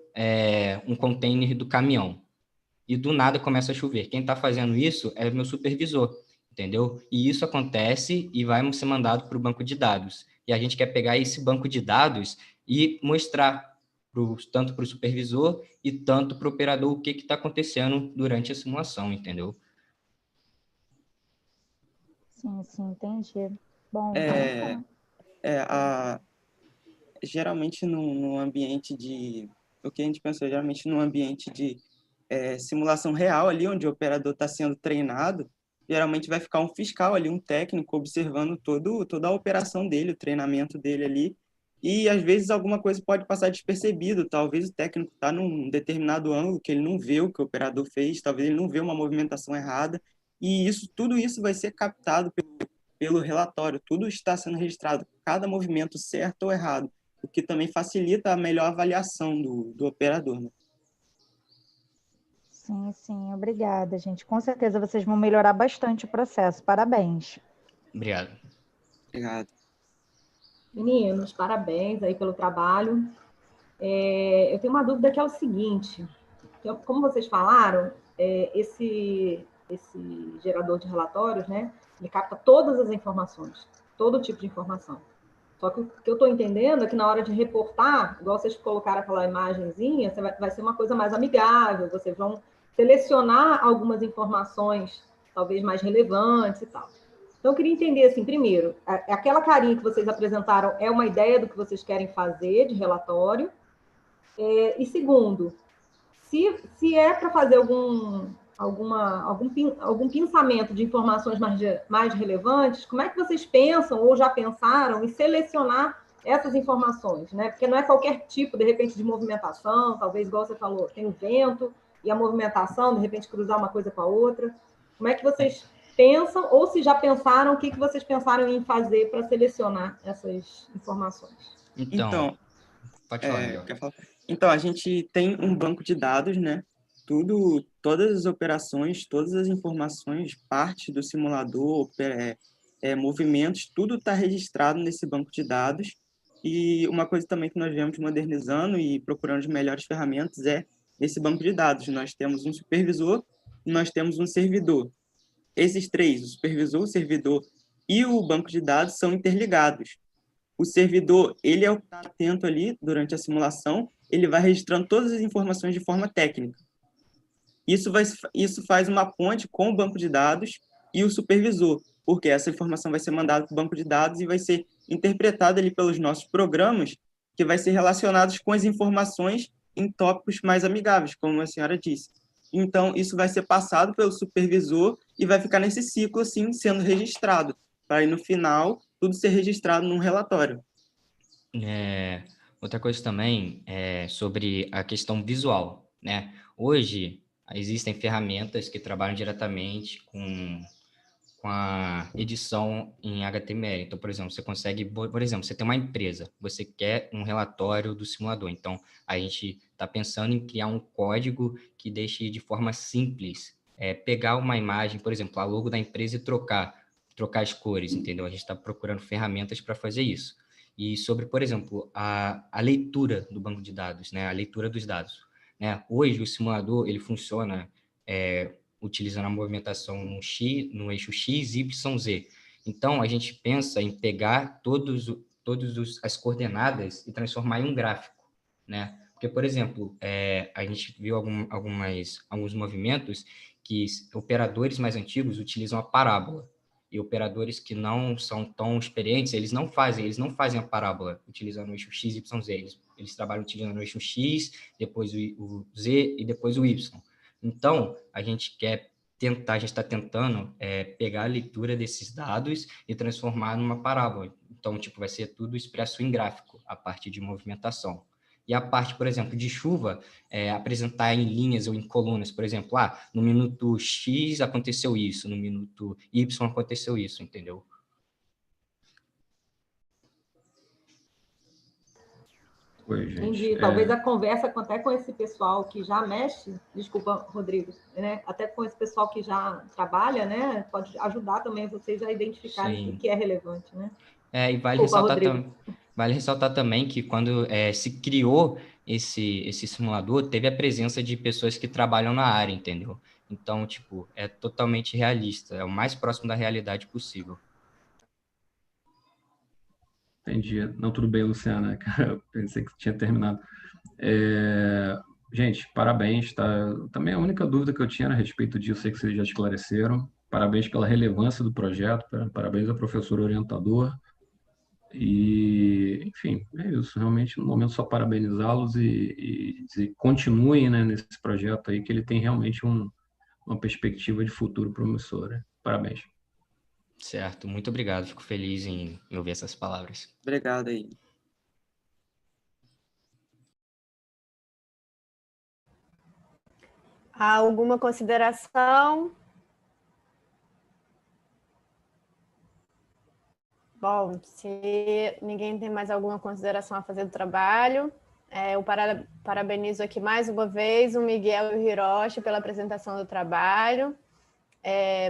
um container do caminhão e do nada começa a chover. Quem está fazendo isso é o meu supervisor, entendeu? E isso acontece e vai ser mandado para o banco de dados. E a gente quer pegar esse banco de dados e mostrar tanto para o supervisor e tanto para o operador o que está acontecendo durante a simulação, entendeu? Sim, entendi. Bom, geralmente no ambiente de... O que a gente pensou, geralmente no ambiente de simulação real ali, onde o operador está sendo treinado, geralmente vai ficar um fiscal ali, um técnico, observando toda a operação dele, o treinamento dele ali, e às vezes alguma coisa pode passar despercebido, talvez o técnico está num determinado ângulo que ele não vê o que o operador fez, talvez ele não vê uma movimentação errada, e tudo isso vai ser captado pelo relatório, tudo está sendo registrado, cada movimento certo ou errado, o que também facilita a melhor avaliação do operador, né? Sim, obrigada, gente. Com certeza vocês vão melhorar bastante o processo. Parabéns. Obrigado. Obrigado. Meninos, parabéns aí pelo trabalho. Eu tenho uma dúvida que é o seguinte, como vocês falaram, esse gerador de relatórios, né, ele capta todas as informações, todo tipo de informação. Só que o que eu estou entendendo é que na hora de reportar, igual vocês colocaram aquela imagenzinha, vai ser uma coisa mais amigável, vocês vão selecionar algumas informações, talvez mais relevantes e tal. Então, eu queria entender, assim, primeiro, aquela carinha que vocês apresentaram é uma ideia do que vocês querem fazer de relatório? E segundo, se é para fazer algum pensamento de informações mais relevantes, como é que vocês pensam ou já pensaram em selecionar essas informações, né? Porque não é qualquer tipo, de repente, de movimentação, talvez, igual você falou, tem o vento e a movimentação, de repente, cruzar uma coisa com a outra. Como é que vocês pensam, ou se já pensaram, o que vocês pensaram em fazer para selecionar essas informações? Então pode falar, Miguel. Então, a gente tem um banco de dados, né? Todas as operações, todas as informações, parte do simulador, movimentos, tudo está registrado nesse banco de dados. E uma coisa também que nós viemos modernizando e procurando as melhores ferramentas é esse banco de dados. Nós temos um supervisor e nós temos um servidor. Esses três, o supervisor, o servidor e o banco de dados, são interligados. O servidor, ele é o que está atento ali durante a simulação, ele vai registrando todas as informações de forma técnica. Isso faz uma ponte com o banco de dados e o supervisor, porque essa informação vai ser mandada para o banco de dados e vai ser interpretada ali pelos nossos programas, que vai ser relacionados com as informações em tópicos mais amigáveis, como a senhora disse. Então, isso vai ser passado pelo supervisor e vai ficar nesse ciclo, assim, sendo registrado, para aí, no final, tudo ser registrado num relatório. Outra coisa também é sobre a questão visual, né? Hoje, existem ferramentas que trabalham diretamente com a edição em HTML. Então, por exemplo, você consegue... Por exemplo, você tem uma empresa, você quer um relatório do simulador. Então, a gente está pensando em criar um código que deixe de forma simples, pegar uma imagem, por exemplo, a logo da empresa e trocar trocar as cores, entendeu? A gente está procurando ferramentas para fazer isso. E sobre, por exemplo, a leitura do banco de dados, né? A leitura dos dados, né? Hoje, o simulador, ele funciona utilizando a movimentação no eixo X, Y, Z. Então, a gente pensa em pegar todas as coordenadas e transformar em um gráfico, né? Porque, por exemplo, a gente viu alguns movimentos que operadores mais antigos utilizam a parábola, e operadores que não são tão experientes, eles não fazem a parábola utilizando o eixo X, Y, Z. Eles trabalham utilizando o eixo X, depois o Z e depois o Y. Então, a gente está tentando pegar a leitura desses dados e transformar numa parábola. Então, tipo, vai ser tudo expresso em gráfico, a partir de movimentação. E a parte, por exemplo, de chuva, apresentar em linhas ou em colunas, por exemplo, no minuto X aconteceu isso, no minuto Y aconteceu isso, entendeu? Oi, gente. Entendi. Talvez a conversa até com esse pessoal que já mexe, desculpa, Rodrigo, né? Até com esse pessoal que já trabalha, né? Pode ajudar também vocês a identificarem o que é relevante, né? E vale ressaltar também que quando se criou esse simulador, teve a presença de pessoas que trabalham na área, entendeu? Então, tipo, é totalmente realista, é o mais próximo da realidade possível. Entendi. Não, tudo bem, Luciana. Eu pensei que tinha terminado. Gente, parabéns, tá? Também a única dúvida que eu tinha era a respeito disso, sei que vocês já esclareceram. Parabéns pela relevância do projeto, parabéns ao professor orientador. E, enfim, é isso. Realmente, no momento, só parabenizá-los e continuem, né, nesse projeto aí, que ele tem realmente uma perspectiva de futuro promissora. Parabéns. Certo, muito obrigado. Fico feliz em ouvir essas palavras. Obrigado aí. Há alguma consideração? Bom, se ninguém tem mais alguma consideração a fazer do trabalho, eu parabenizo aqui mais uma vez o Miguel e o Hiroshi pela apresentação do trabalho,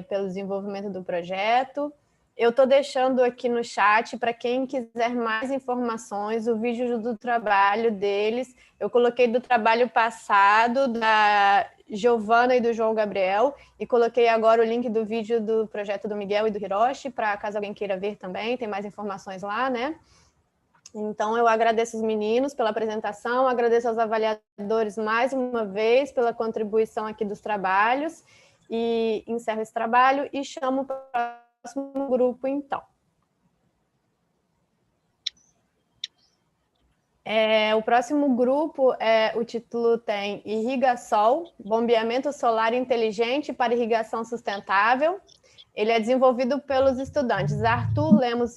pelo desenvolvimento do projeto. Eu estou deixando aqui no chat, para quem quiser mais informações, o vídeo do trabalho deles. Eu coloquei do trabalho passado, da Giovana e do João Gabriel, e coloquei agora o link do vídeo do projeto do Miguel e do Hiroshi, para caso alguém queira ver também, tem mais informações lá, né? Então, eu agradeço os meninos pela apresentação, agradeço aos avaliadores mais uma vez pela contribuição aqui dos trabalhos, e encerro esse trabalho e chamo para o próximo grupo, então. O próximo grupo, o título tem Irrigasol, bombeamento solar inteligente para irrigação sustentável. Ele é desenvolvido pelos estudantes Arthur Lemos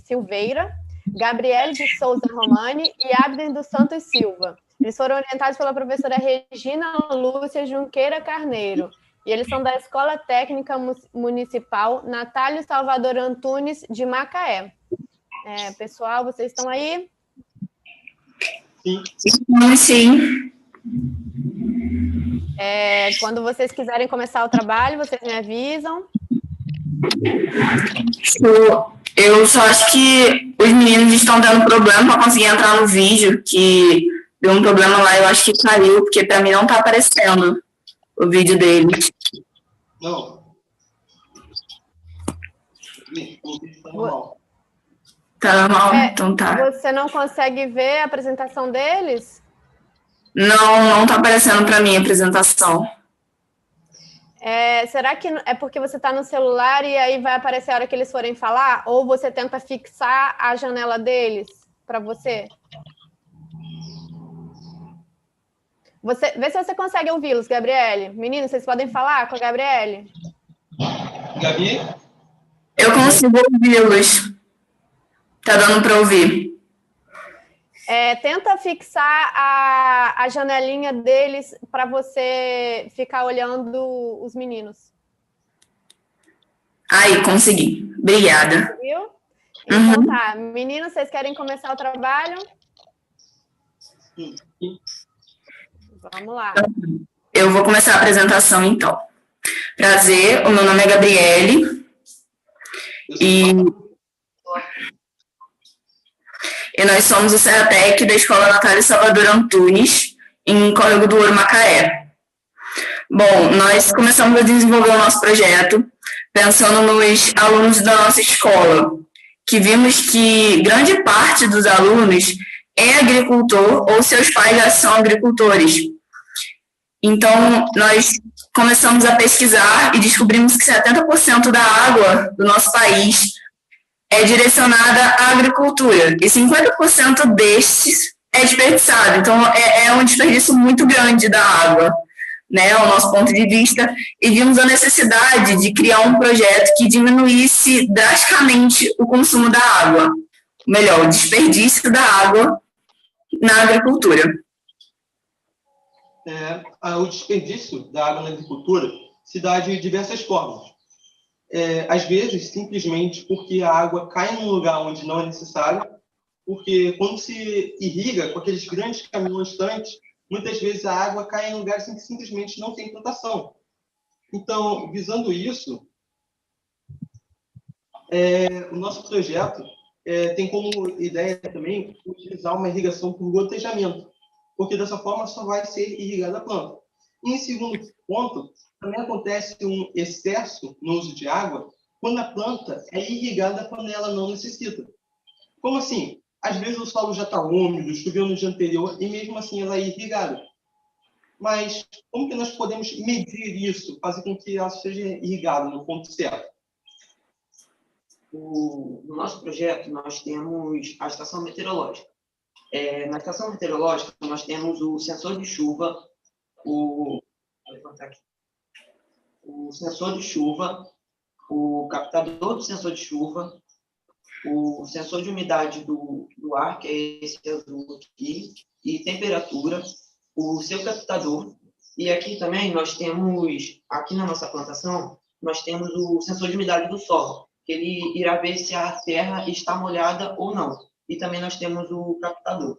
Silveira, Gabriele de Souza Romani e Abden dos Santos Silva. Eles foram orientados pela professora Regina Lúcia Junqueira Carneiro, e eles são da Escola Técnica Municipal Natálio Salvador Antunes, de Macaé. Pessoal, vocês estão aí? Sim. Sim. Quando vocês quiserem começar o trabalho, vocês me avisam. Eu só acho que os meninos estão dando problema para conseguir entrar no vídeo, que deu um problema lá, eu acho que caiu, porque para mim não está aparecendo o vídeo deles. Não. O vídeo está normal. Tá normal? Então tá. Você não consegue ver a apresentação deles? Não tá aparecendo para mim a apresentação. Será que é porque você está no celular e aí vai aparecer a hora que eles forem falar? Ou você tenta fixar a janela deles para você? Vê se você consegue ouvi-los, Gabriele. Meninos, vocês podem falar com a Gabriele? Gabi? Eu consigo ouvi-los. Tá dando para ouvir. Tenta fixar a janelinha deles para você ficar olhando os meninos. Aí, consegui. Obrigada. Viu? Então tá. Meninos, vocês querem começar o trabalho? Sim. Vamos lá. Eu vou começar a apresentação, então. Prazer, o meu nome é Gabriele. E nós somos o Serratec da Escola Natália Salvador Antunes, em Córrego do Ouro, Macaé. Bom, nós começamos a desenvolver o nosso projeto pensando nos alunos da nossa escola, que vimos que grande parte dos alunos é agricultor ou seus pais já são agricultores. Então, nós começamos a pesquisar e descobrimos que 70% da água do nosso país é direcionada à agricultura, e 50% destes é desperdiçado. Então, é um desperdício muito grande da água, né, ao nosso ponto de vista, e vimos a necessidade de criar um projeto que diminuísse drasticamente o consumo da água, melhor, o desperdício da água na agricultura. O desperdício da água na agricultura se dá de diversas formas. Às vezes, simplesmente porque a água cai num lugar onde não é necessário, porque quando se irriga com aqueles grandes caminhões tanques, muitas vezes a água cai em lugares em que simplesmente não tem plantação. Então, visando isso, o nosso projeto tem como ideia também utilizar uma irrigação por gotejamento, porque dessa forma só vai ser irrigada a planta. E, em segundo ponto, também acontece um excesso no uso de água quando a planta é irrigada quando ela não necessita. Como assim? Às vezes o solo já está úmido, choveu no dia anterior e mesmo assim ela é irrigada. Mas como que nós podemos medir isso, fazer com que ela seja irrigada no ponto certo? No nosso projeto, nós temos a estação meteorológica. Na estação meteorológica, nós temos o sensor de chuva, o sensor de chuva, o captador do sensor de chuva, o sensor de umidade do ar, que é esse azul aqui, e temperatura, o seu captador. E aqui também nós temos, aqui na nossa plantação, nós temos o sensor de umidade do solo, que ele irá ver se a terra está molhada ou não. E também nós temos o captador.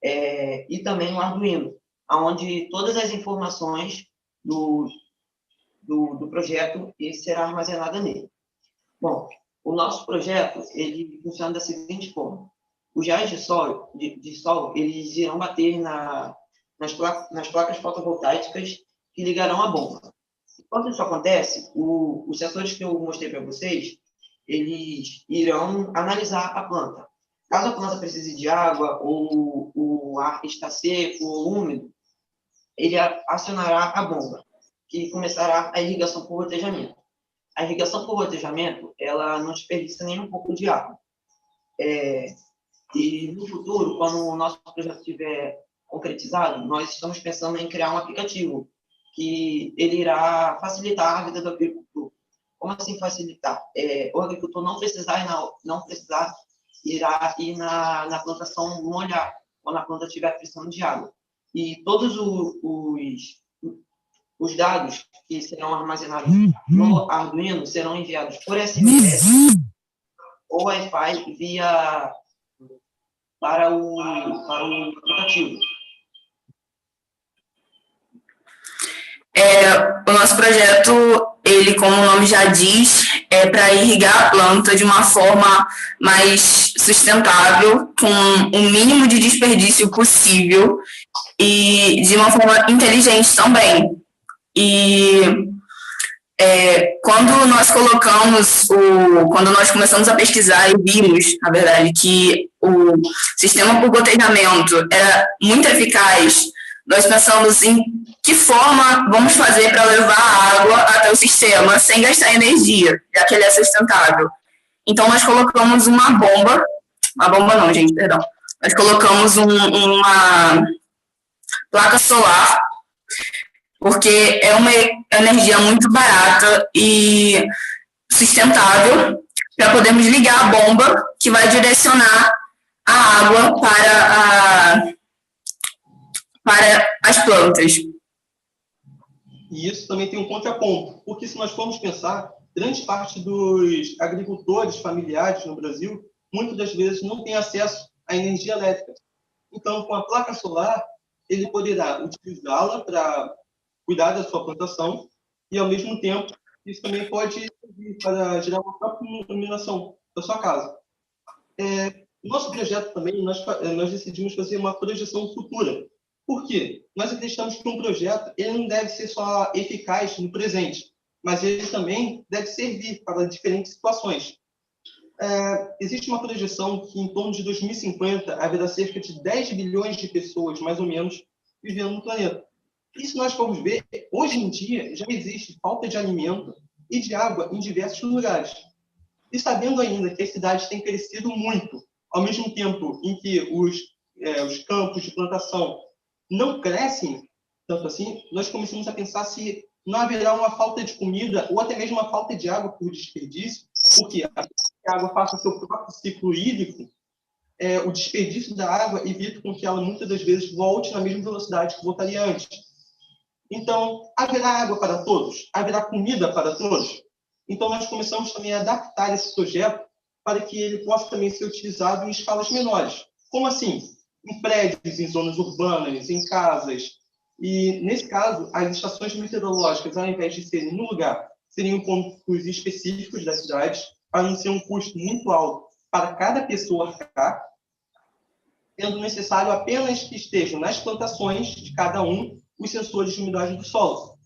E também o Arduino, onde todas as informações do projeto será armazenada nele. Bom, o nosso projeto ele funciona da seguinte forma: os raios de sol eles irão bater nas placas fotovoltaicas que ligarão a bomba. Enquanto isso acontece, os sensores que eu mostrei para vocês, eles irão analisar a planta. Caso a planta precise de água ou o ar está seco ou úmido, ele acionará a bomba, que começará a irrigação por gotejamento. A irrigação por gotejamento, ela não desperdiça nem um pouco de água. E no futuro, quando o nosso projeto estiver concretizado, nós estamos pensando em criar um aplicativo que ele irá facilitar a vida do agricultor. Como assim facilitar? O agricultor não precisar irá ir na plantação molhar, quando a planta estiver precisando de água. E todos os dados que serão armazenados no Arduino serão enviados por SMS ou Wi-Fi para o aplicativo. O nosso projeto, ele, como o nome já diz, é para irrigar a planta de uma forma mais sustentável, com o mínimo de desperdício possível e de uma forma inteligente também. E quando nós começamos a pesquisar e vimos, na verdade, que o sistema por gotejamento era muito eficaz, nós pensamos em que forma vamos fazer para levar a água até o sistema sem gastar energia, já que ele é sustentável. Então, nós colocamos nós colocamos uma placa solar, porque é uma energia muito barata e sustentável para podermos ligar a bomba que vai direcionar a água para as plantas. E isso também tem um contraponto, porque se nós formos pensar, grande parte dos agricultores familiares no Brasil, muitas das vezes não tem acesso à energia elétrica. Então, com a placa solar, ele poderá utilizá-la para cuidar da sua plantação e, ao mesmo tempo, isso também pode servir para gerar uma própria iluminação da sua casa. No nosso projeto também, nós decidimos fazer uma projeção futura. Por quê? Nós acreditamos que um projeto ele não deve ser só eficaz no presente, mas ele também deve servir para diferentes situações. Existe uma projeção que, em torno de 2050, haverá cerca de 10 bilhões de pessoas, mais ou menos, vivendo no planeta. E se nós formos ver, hoje em dia já existe falta de alimento e de água em diversos lugares. E sabendo ainda que as cidades têm crescido muito, ao mesmo tempo em que os campos de plantação não crescem tanto assim, nós começamos a pensar se não haverá uma falta de comida ou até mesmo uma falta de água por desperdício, porque a água passa o seu próprio ciclo hídrico, o desperdício da água evita com que ela muitas das vezes volte na mesma velocidade que voltaria antes. Então, haverá água para todos? Haverá comida para todos? Então, nós começamos também a adaptar esse projeto para que ele possa também ser utilizado em escalas menores. Como assim? Em prédios, em zonas urbanas, em casas. E, nesse caso, as estações meteorológicas, ao invés de serem no lugar, seriam pontos específicos da cidade, para não ser um custo muito alto para cada pessoa ficar, sendo necessário apenas que estejam nas plantações de cada um os sensores de umidade do solo.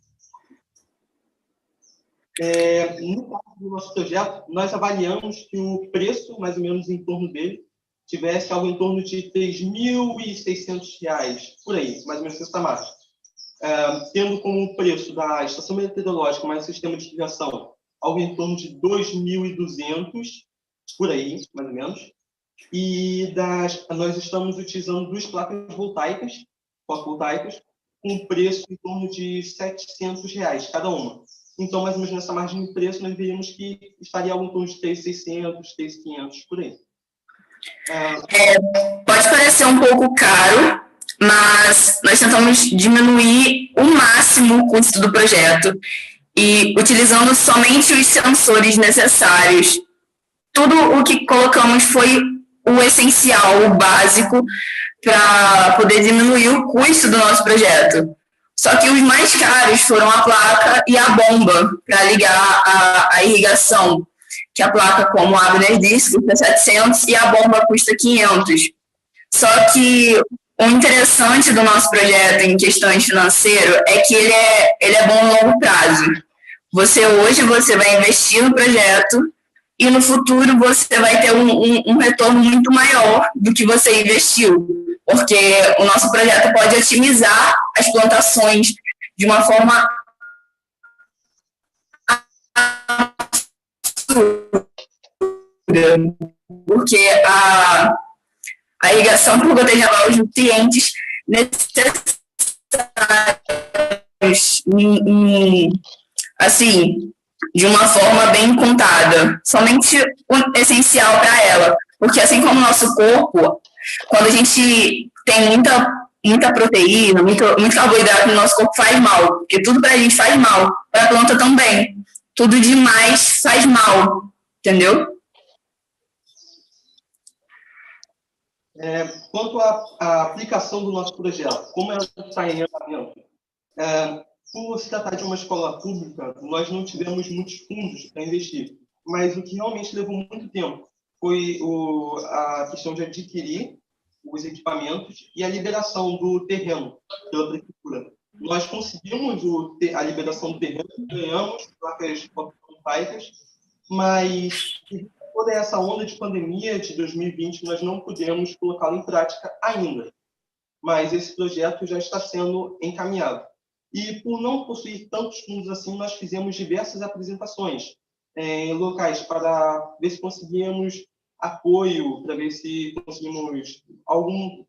No caso do nosso projeto, nós avaliamos que o preço, mais ou menos em torno dele, tivesse algo em torno de R$ 3.600, por aí, mais ou menos essa margem. Tendo como preço da estação meteorológica mais o sistema de irrigação algo em torno de 2.200, por aí, mais ou menos. E nós estamos utilizando 2 placas fotovoltaicas, com preço em torno de R$ 700 cada uma. Então, mais ou menos nessa margem de preço, nós veríamos que estaria algo em torno de 3.600, 3.500, por aí. Pode parecer um pouco caro, mas nós tentamos diminuir o máximo o custo do projeto e utilizando somente os sensores necessários. Tudo o que colocamos foi o essencial, o básico, para poder diminuir o custo do nosso projeto. Só que os mais caros foram a placa e a bomba para ligar a irrigação, que a placa, como a Abner disse, custa 700 e a bomba custa 500. Só que o interessante do nosso projeto em questões financeiras é que ele é bom a longo prazo. Hoje você vai investir no projeto e no futuro você vai ter um retorno muito maior do que você investiu, porque o nosso projeto pode otimizar as plantações de uma forma porque a irrigação por gotejamento os nutrientes necessários assim, de uma forma bem contada, somente o essencial para ela, porque assim como o nosso corpo, quando a gente tem muita proteína, muito carboidrato no nosso corpo faz mal, porque tudo para a gente faz mal, para a planta também, tudo demais faz mal, entendeu? Quanto à aplicação do nosso projeto, como ela está em andamento, por se tratar de uma escola pública, nós não tivemos muitos fundos para investir, mas o que realmente levou muito tempo foi a questão de adquirir os equipamentos e a liberação do terreno pela prefeitura. Nós conseguimos a liberação do terreno, ganhamos placas fotovoltaicas, mas toda essa onda de pandemia de 2020 nós não pudemos colocá-la em prática ainda, mas esse projeto já está sendo encaminhado. E por não possuir tantos fundos assim, nós fizemos diversas apresentações em locais para ver se conseguíamos apoio, para ver se conseguimos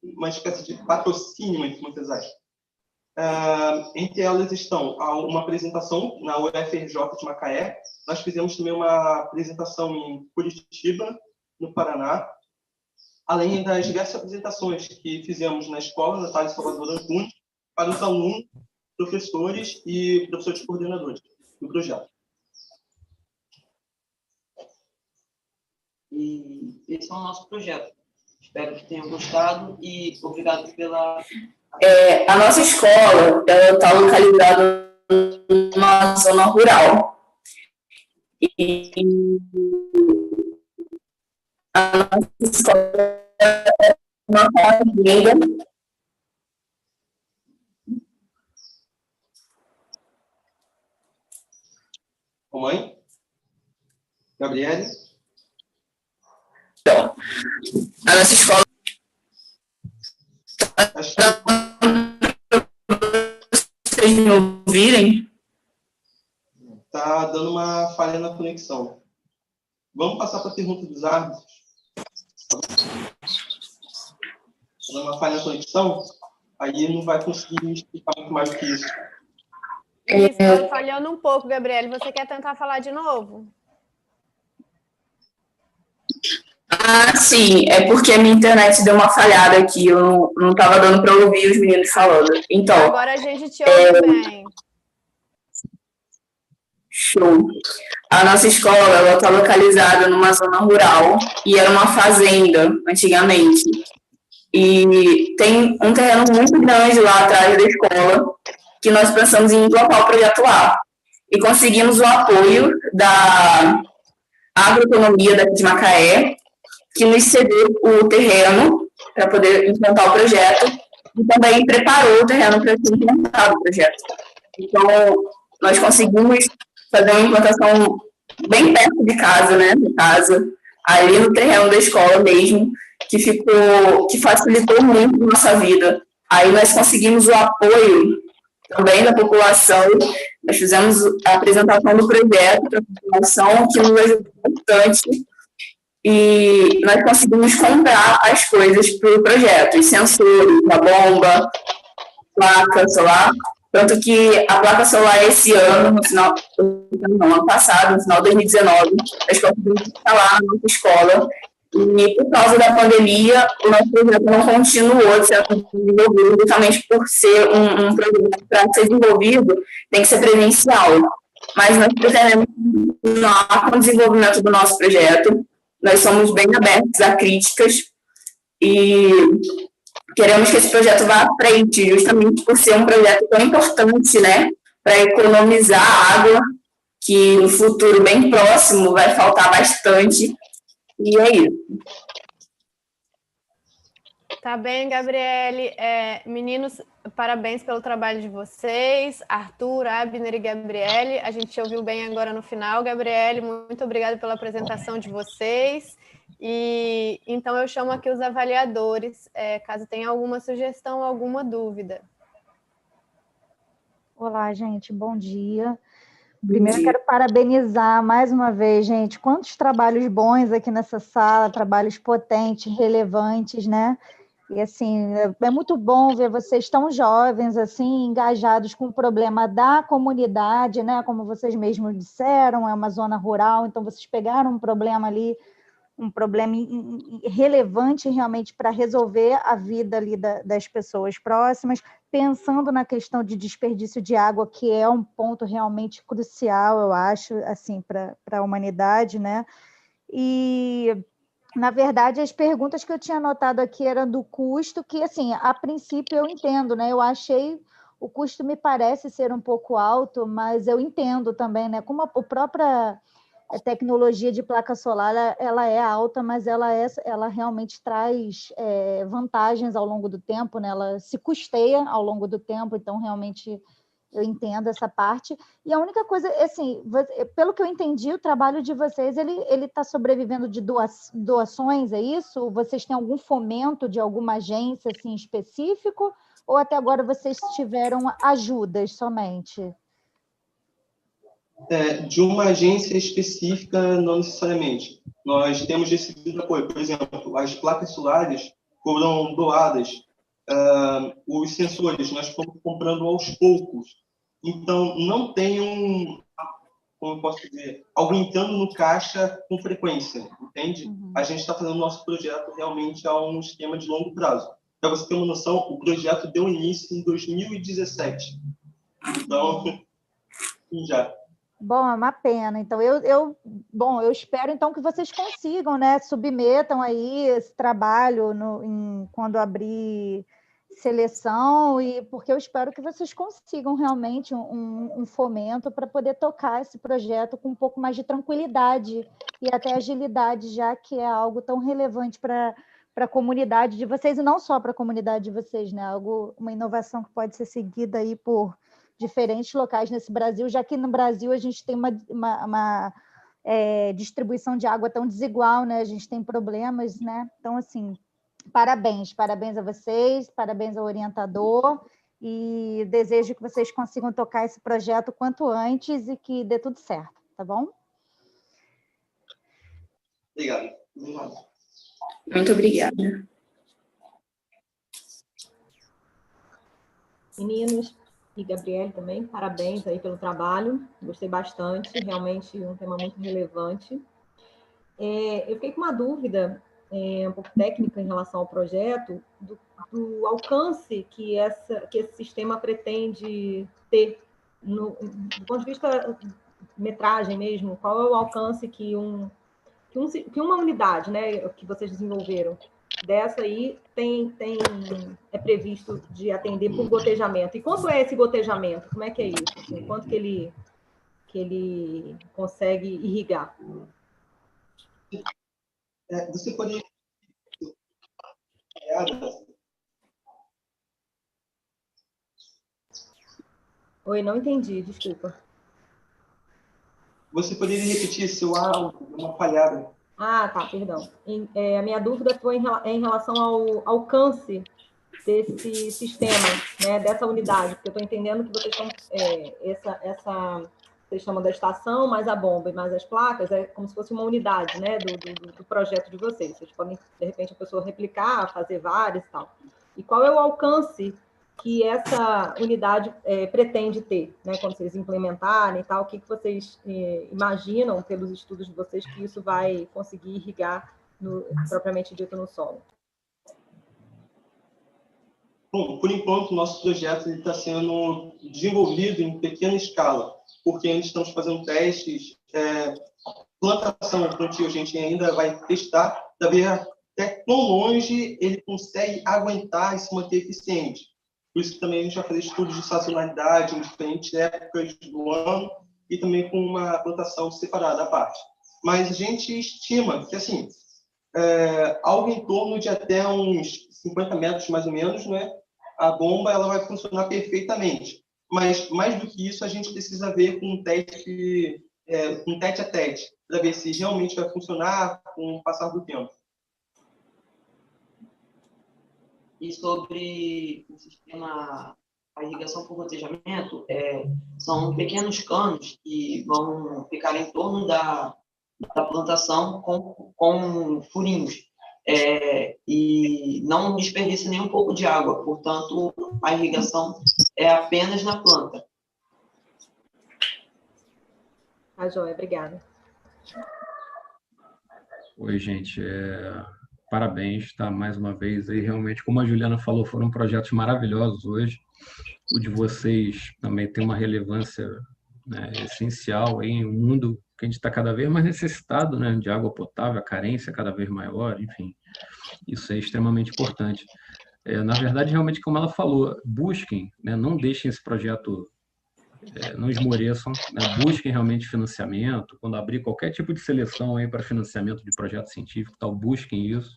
uma espécie de patrocínio, entre muitas aspas. Entre elas estão uma apresentação na UFRJ de Macaé, nós fizemos também uma apresentação em Curitiba, no Paraná, além das diversas apresentações que fizemos na escola Natália Salvador Antunes, para os alunos, professores e professores coordenadores do projeto. E esse é o nosso projeto. Espero que tenham gostado e obrigado pela... A nossa escola está localizada numa zona rural. E a nossa escola é uma linda. Mãe? Gabriele? Então, a nossa escola Acho que vocês me ouvirem? tá dando uma falha na conexão. Vamos passar para a pergunta dos árbitros. Tá dando uma falha na conexão, aí não vai conseguir me explicar muito mais do que isso. Está falhando um pouco, Gabriele. Você quer tentar falar de novo? Ah, sim, é porque a minha internet deu uma falhada aqui, eu não estava dando para ouvir os meninos falando. Então, agora a gente te ouve bem. Show. A nossa escola está localizada numa zona rural e era uma fazenda antigamente. E tem um terreno muito grande lá atrás da escola que nós pensamos em implantar o projeto lá. E conseguimos o apoio da agroeconomia daqui de Macaé, que nos cedeu o terreno para poder implantar o projeto e também preparou o terreno para ser implantado o projeto. Então, nós conseguimos fazer uma implantação bem perto de casa, né, de casa, ali no terreno da escola mesmo, que facilitou muito a nossa vida. Aí nós conseguimos o apoio também da população, nós fizemos a apresentação do projeto para a população, que nos ajudou bastante, e nós conseguimos comprar as coisas para o projeto, os sensores, a bomba, placa solar, tanto que a placa solar esse ano, ano passado, no final de 2019, nós conseguimos instalar na nossa escola, e por causa da pandemia, o nosso projeto não continuou de ser desenvolvido, justamente por ser um projeto para ser desenvolvido, tem que ser presencial. Mas nós pretendemos continuar com o desenvolvimento do nosso projeto, nós somos bem abertos a críticas e queremos que esse projeto vá à frente, justamente por ser um projeto tão importante, né, para economizar água, que no futuro bem próximo vai faltar bastante, e é isso. Tá bem, Gabriele. Meninos, parabéns pelo trabalho de vocês. Arthur, Abner e Gabriele. A gente ouviu bem agora no final. Gabriele, muito obrigada pela apresentação de vocês. E então eu chamo aqui os avaliadores, caso tenha alguma sugestão, alguma dúvida. Olá, gente, bom dia. Primeiro, quero parabenizar mais uma vez, gente. Quantos trabalhos bons aqui nessa sala, trabalhos potentes, relevantes, né? E, assim, é muito bom ver vocês tão jovens, assim, engajados com o problema da comunidade, né? Como vocês mesmos disseram, é uma zona rural, então vocês pegaram um problema ali, um problema relevante realmente para resolver a vida ali das pessoas próximas, pensando na questão de desperdício de água, que é um ponto realmente crucial, eu acho, assim, para a humanidade, né? E, na verdade, as perguntas que eu tinha anotado aqui eram do custo, que, assim, a princípio eu entendo, né? Eu achei, o custo me parece ser um pouco alto, mas eu entendo também, né? Como a própria tecnologia de placa solar, ela é alta, mas ela realmente traz vantagens ao longo do tempo, né? Ela se custeia ao longo do tempo, então realmente eu entendo essa parte. E a única coisa, assim, pelo que eu entendi, o trabalho de vocês, ele está sobrevivendo de doações, é isso? Vocês têm algum fomento de alguma agência assim, específico? Ou até agora vocês tiveram ajudas somente? De uma agência específica, não necessariamente. Nós temos recebido apoio. Por exemplo, as placas solares foram doadas. Os sensores nós estamos comprando aos poucos. Então, não tem como eu posso dizer, algo entrando no caixa com frequência, entende? Uhum. A gente está fazendo nosso projeto realmente a um esquema de longo prazo. Para você ter uma noção, o projeto deu início em 2017. Então, já. Bom, é uma pena. Então, eu espero então que vocês consigam, né? Submetam aí esse trabalho quando abrir seleção, e porque eu espero que vocês consigam realmente um fomento para poder tocar esse projeto com um pouco mais de tranquilidade e até agilidade, já que é algo tão relevante para a comunidade de vocês, e não só para a comunidade de vocês, né? Uma inovação que pode ser seguida aí por diferentes locais nesse Brasil, já que no Brasil a gente tem uma distribuição de água tão desigual, né? A gente tem problemas, né? Então, assim, parabéns a vocês, parabéns ao orientador, e desejo que vocês consigam tocar esse projeto quanto antes e que dê tudo certo, tá bom? Obrigado. Muito obrigada. Meninos e Gabriele também, parabéns aí pelo trabalho, gostei bastante, realmente um tema muito relevante. Eu fiquei com uma dúvida um pouco técnica em relação ao projeto, do alcance que esse sistema pretende ter, do ponto de vista metragem mesmo, qual é o alcance que uma unidade, né, que vocês desenvolveram, dessa aí é previsto de atender por gotejamento. E quanto é esse gotejamento? Como é que é isso? Assim, quanto que ele consegue irrigar? Você poderia... Oi, não entendi, desculpa. Você poderia repetir seu áudio, uma falhada? Ah, tá, perdão. A minha dúvida foi em relação ao alcance desse sistema, né, dessa unidade, porque eu estou entendendo que vocês estão, vocês chamam da estação, mais a bomba e mais as placas, é como se fosse uma unidade, né, do projeto de vocês. Vocês podem, de repente, a pessoa replicar, fazer várias e tal. E qual é o alcance que essa unidade pretende ter, né, quando vocês implementarem e tal? O que vocês imaginam, pelos estudos de vocês, que isso vai conseguir irrigar, propriamente dito, no solo? Bom, por enquanto, o nosso projeto está sendo desenvolvido em pequena escala, porque ainda estamos fazendo testes, plantação no plantio, a gente ainda vai testar para ver até quão longe ele consegue aguentar e se manter eficiente. Por isso que também a gente vai fazer estudos de sazonalidade em diferentes épocas do ano e também com uma plantação separada à parte. Mas a gente estima que, assim, algo em torno de até uns 50 metros, mais ou menos, né? A bomba ela vai funcionar perfeitamente. Mas, mais do que isso, a gente precisa ver com um teste a teste, para ver se realmente vai funcionar com o passar do tempo. E sobre o sistema, a irrigação por gotejamento, são pequenos canos que vão ficar em torno da plantação com furinhos, e não desperdiça nem um pouco de água, portanto, a irrigação é apenas na planta. Tá, joia, obrigada. Oi, gente, parabéns, tá? Mais uma vez aí, realmente, como a Juliana falou, foram projetos maravilhosos hoje. O de vocês também tem uma relevância, né, essencial aí em um mundo que a gente está cada vez mais necessitado, né, de água potável, a carência cada vez maior, enfim, isso é extremamente importante. Na verdade, realmente, como ela falou, busquem, né, não deixem esse projeto, não esmoreçam, né, busquem realmente financiamento, quando abrir qualquer tipo de seleção aí para financiamento de projeto científico, tal, busquem isso.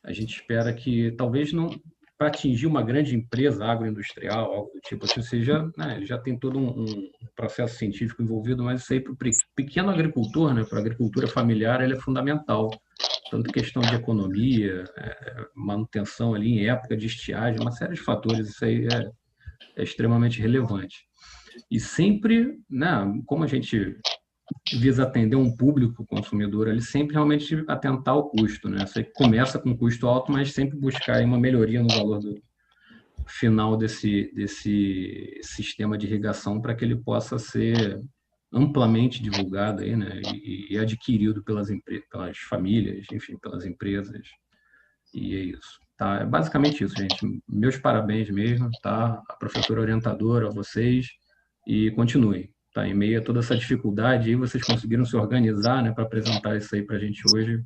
A gente espera que, talvez não, para atingir uma grande empresa agroindustrial, algo do tipo assim, seja, né, já tem todo um processo científico envolvido, mas isso aí para o pequeno agricultor, né, para a agricultura familiar, ele é fundamental. Tanto questão de economia, manutenção ali em época de estiagem, uma série de fatores, isso aí é extremamente relevante. E sempre, né, como a gente visa atender um público consumidor, ele sempre realmente atentar ao custo, né? Você começa com custo alto, mas sempre buscar aí uma melhoria no valor do final desse sistema de irrigação para que ele possa ser amplamente divulgado aí, né? E adquirido pelas famílias, enfim, pelas empresas. E é isso. Tá? É basicamente isso, gente. Meus parabéns mesmo, tá? A professora orientadora, a vocês, e continuem. Tá, em meio a toda essa dificuldade, aí vocês conseguiram se organizar, né, para apresentar isso aí para a gente hoje. Eu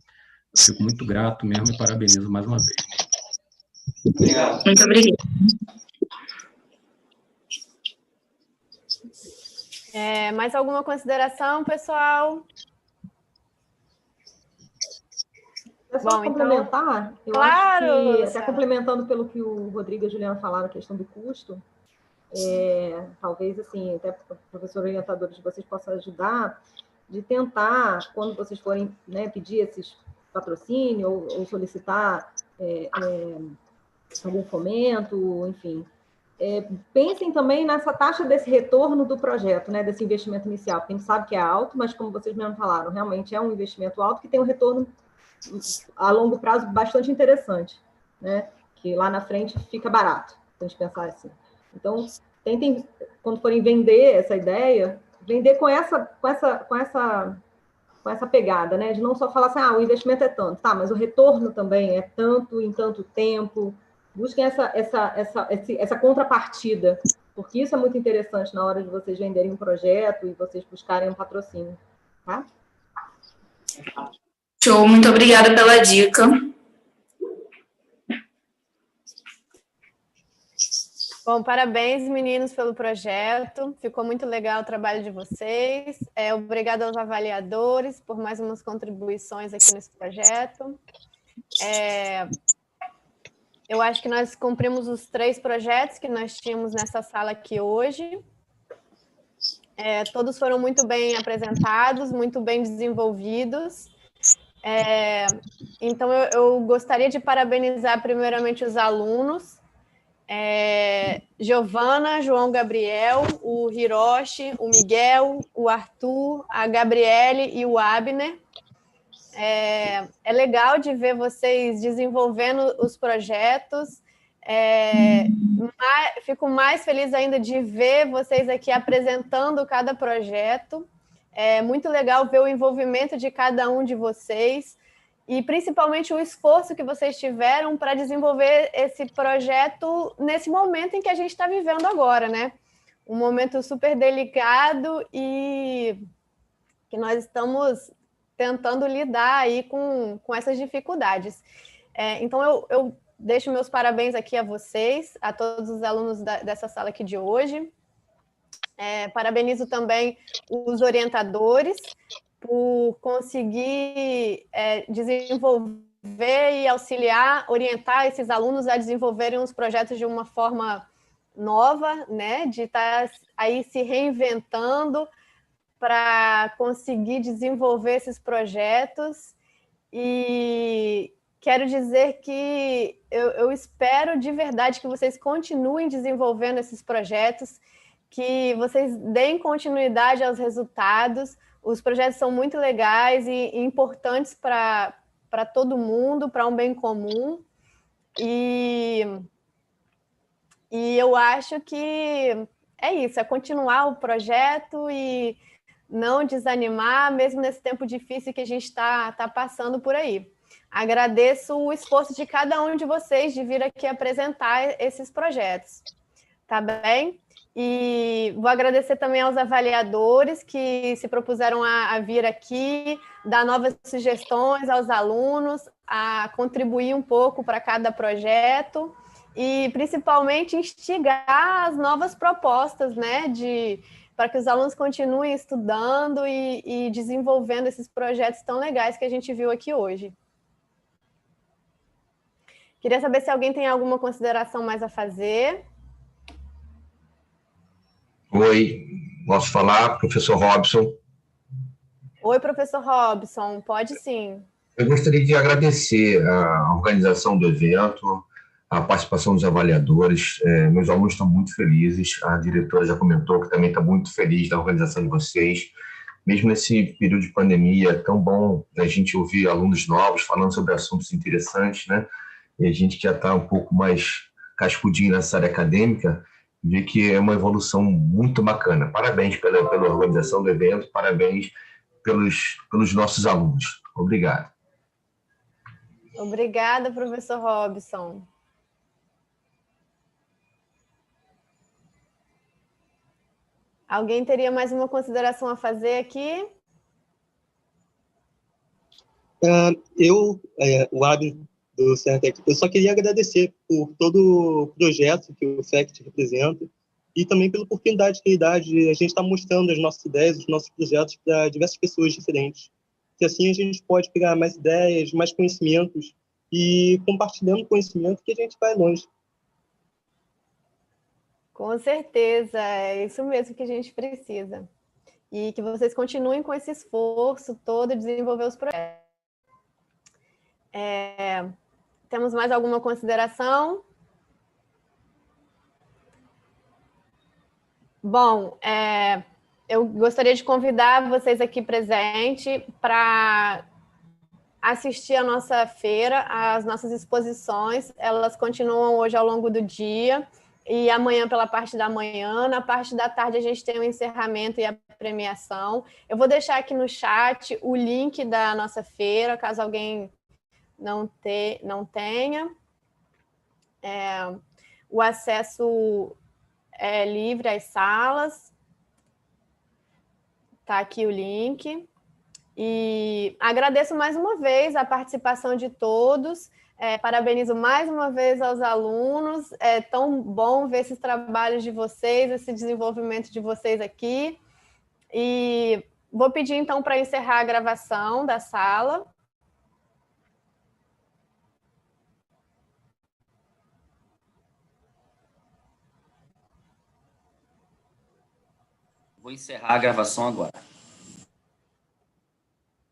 fico muito grato mesmo e parabenizo mais uma vez. Obrigado. Muito obrigada. Mais alguma consideração, pessoal? É só complementar, eu claro, acho que, até complementando pelo que o Rodrigo e a Juliana falaram, a questão do custo, talvez, assim, até professor orientador de vocês possam ajudar, de tentar, quando vocês forem, né, pedir esses patrocínio ou solicitar algum fomento, enfim, pensem também nessa taxa desse retorno do projeto, né, desse investimento inicial, porque a gente sabe que é alto, mas como vocês mesmo falaram, realmente é um investimento alto que tem um retorno a longo prazo bastante interessante, né, que lá na frente fica barato, se a gente pensar assim. Então, tentem, quando forem vender essa ideia, vender com essa pegada, né, de não só falar assim, o investimento é tanto, tá, mas o retorno também é tanto em tanto tempo. Busquem essa contrapartida, porque isso é muito interessante na hora de vocês venderem um projeto e vocês buscarem um patrocínio, tá? Show, muito obrigada pela dica. Bom, parabéns, meninos, pelo projeto. Ficou muito legal o trabalho de vocês. Obrigada aos avaliadores por mais umas contribuições aqui nesse projeto. Eu acho que nós cumprimos os 3 projetos que nós tínhamos nessa sala aqui hoje. Todos foram muito bem apresentados, muito bem desenvolvidos. Então, eu gostaria de parabenizar primeiramente os alunos, Giovana, João Gabriel, o Hiroshi, o Miguel, o Arthur, a Gabriele e o Abner. É legal de ver vocês desenvolvendo os projetos. Fico mais feliz ainda de ver vocês aqui apresentando cada projeto. É muito legal ver o envolvimento de cada um de vocês e principalmente o esforço que vocês tiveram para desenvolver esse projeto nesse momento em que a gente está vivendo agora, né? Um momento super delicado e que nós estamos tentando lidar aí com essas dificuldades. Então, eu deixo meus parabéns aqui a vocês, a todos os alunos dessa sala aqui de hoje. Parabenizo também os orientadores por conseguir desenvolver e auxiliar, orientar esses alunos a desenvolverem os projetos de uma forma nova, né? De estar aí se reinventando para conseguir desenvolver esses projetos. E quero dizer que eu espero de verdade que vocês continuem desenvolvendo esses projetos, que vocês deem continuidade aos resultados. Os projetos são muito legais e importantes para todo mundo, para um bem comum. E eu acho que é isso, é continuar o projeto e não desanimar, mesmo nesse tempo difícil que a gente está passando por aí. Agradeço o esforço de cada um de vocês de vir aqui apresentar esses projetos, tá bem? E vou agradecer também aos avaliadores que se propuseram a vir aqui, dar novas sugestões aos alunos, a contribuir um pouco para cada projeto e, principalmente, instigar as novas propostas, né, para que os alunos continuem estudando e desenvolvendo esses projetos tão legais que a gente viu aqui hoje. Queria saber se alguém tem alguma consideração mais a fazer. Oi, posso falar, professor Robson? Oi, professor Robson, pode sim. Eu gostaria de agradecer a organização do evento, a participação dos avaliadores. Meus alunos estão muito felizes, a diretora já comentou que também está muito feliz da organização de vocês. Mesmo nesse período de pandemia, é tão bom a gente ouvir alunos novos falando sobre assuntos interessantes, né? E a gente que já está um pouco mais cascudinho nessa área acadêmica, ver que é uma evolução muito bacana. Parabéns pela organização do evento, parabéns pelos nossos alunos. Obrigado. Obrigada, professor Robson. Alguém teria mais uma consideração a fazer aqui? O Abner do Sertec. Eu só queria agradecer por todo o projeto que o FECT representa e também pela oportunidade que ele dá de a gente estar mostrando as nossas ideias, os nossos projetos para diversas pessoas diferentes. Que assim a gente pode pegar mais ideias, mais conhecimentos e compartilhando conhecimento que a gente vai longe. Com certeza, é isso mesmo que a gente precisa. E que vocês continuem com esse esforço todo de desenvolver os projetos. Temos mais alguma consideração? Bom, eu gostaria de convidar vocês aqui presentes para assistir a nossa feira, as nossas exposições. Elas continuam hoje ao longo do dia e amanhã pela parte da manhã. Na parte da tarde a gente tem o encerramento e a premiação. Eu vou deixar aqui no chat o link da nossa feira, caso alguém não tenha. O acesso é livre às salas. Está aqui o link. E agradeço mais uma vez a participação de todos. Parabenizo mais uma vez aos alunos. É tão bom ver esses trabalhos de vocês, esse desenvolvimento de vocês aqui. E vou pedir, então, para encerrar a gravação da sala. Vou encerrar a gravação agora.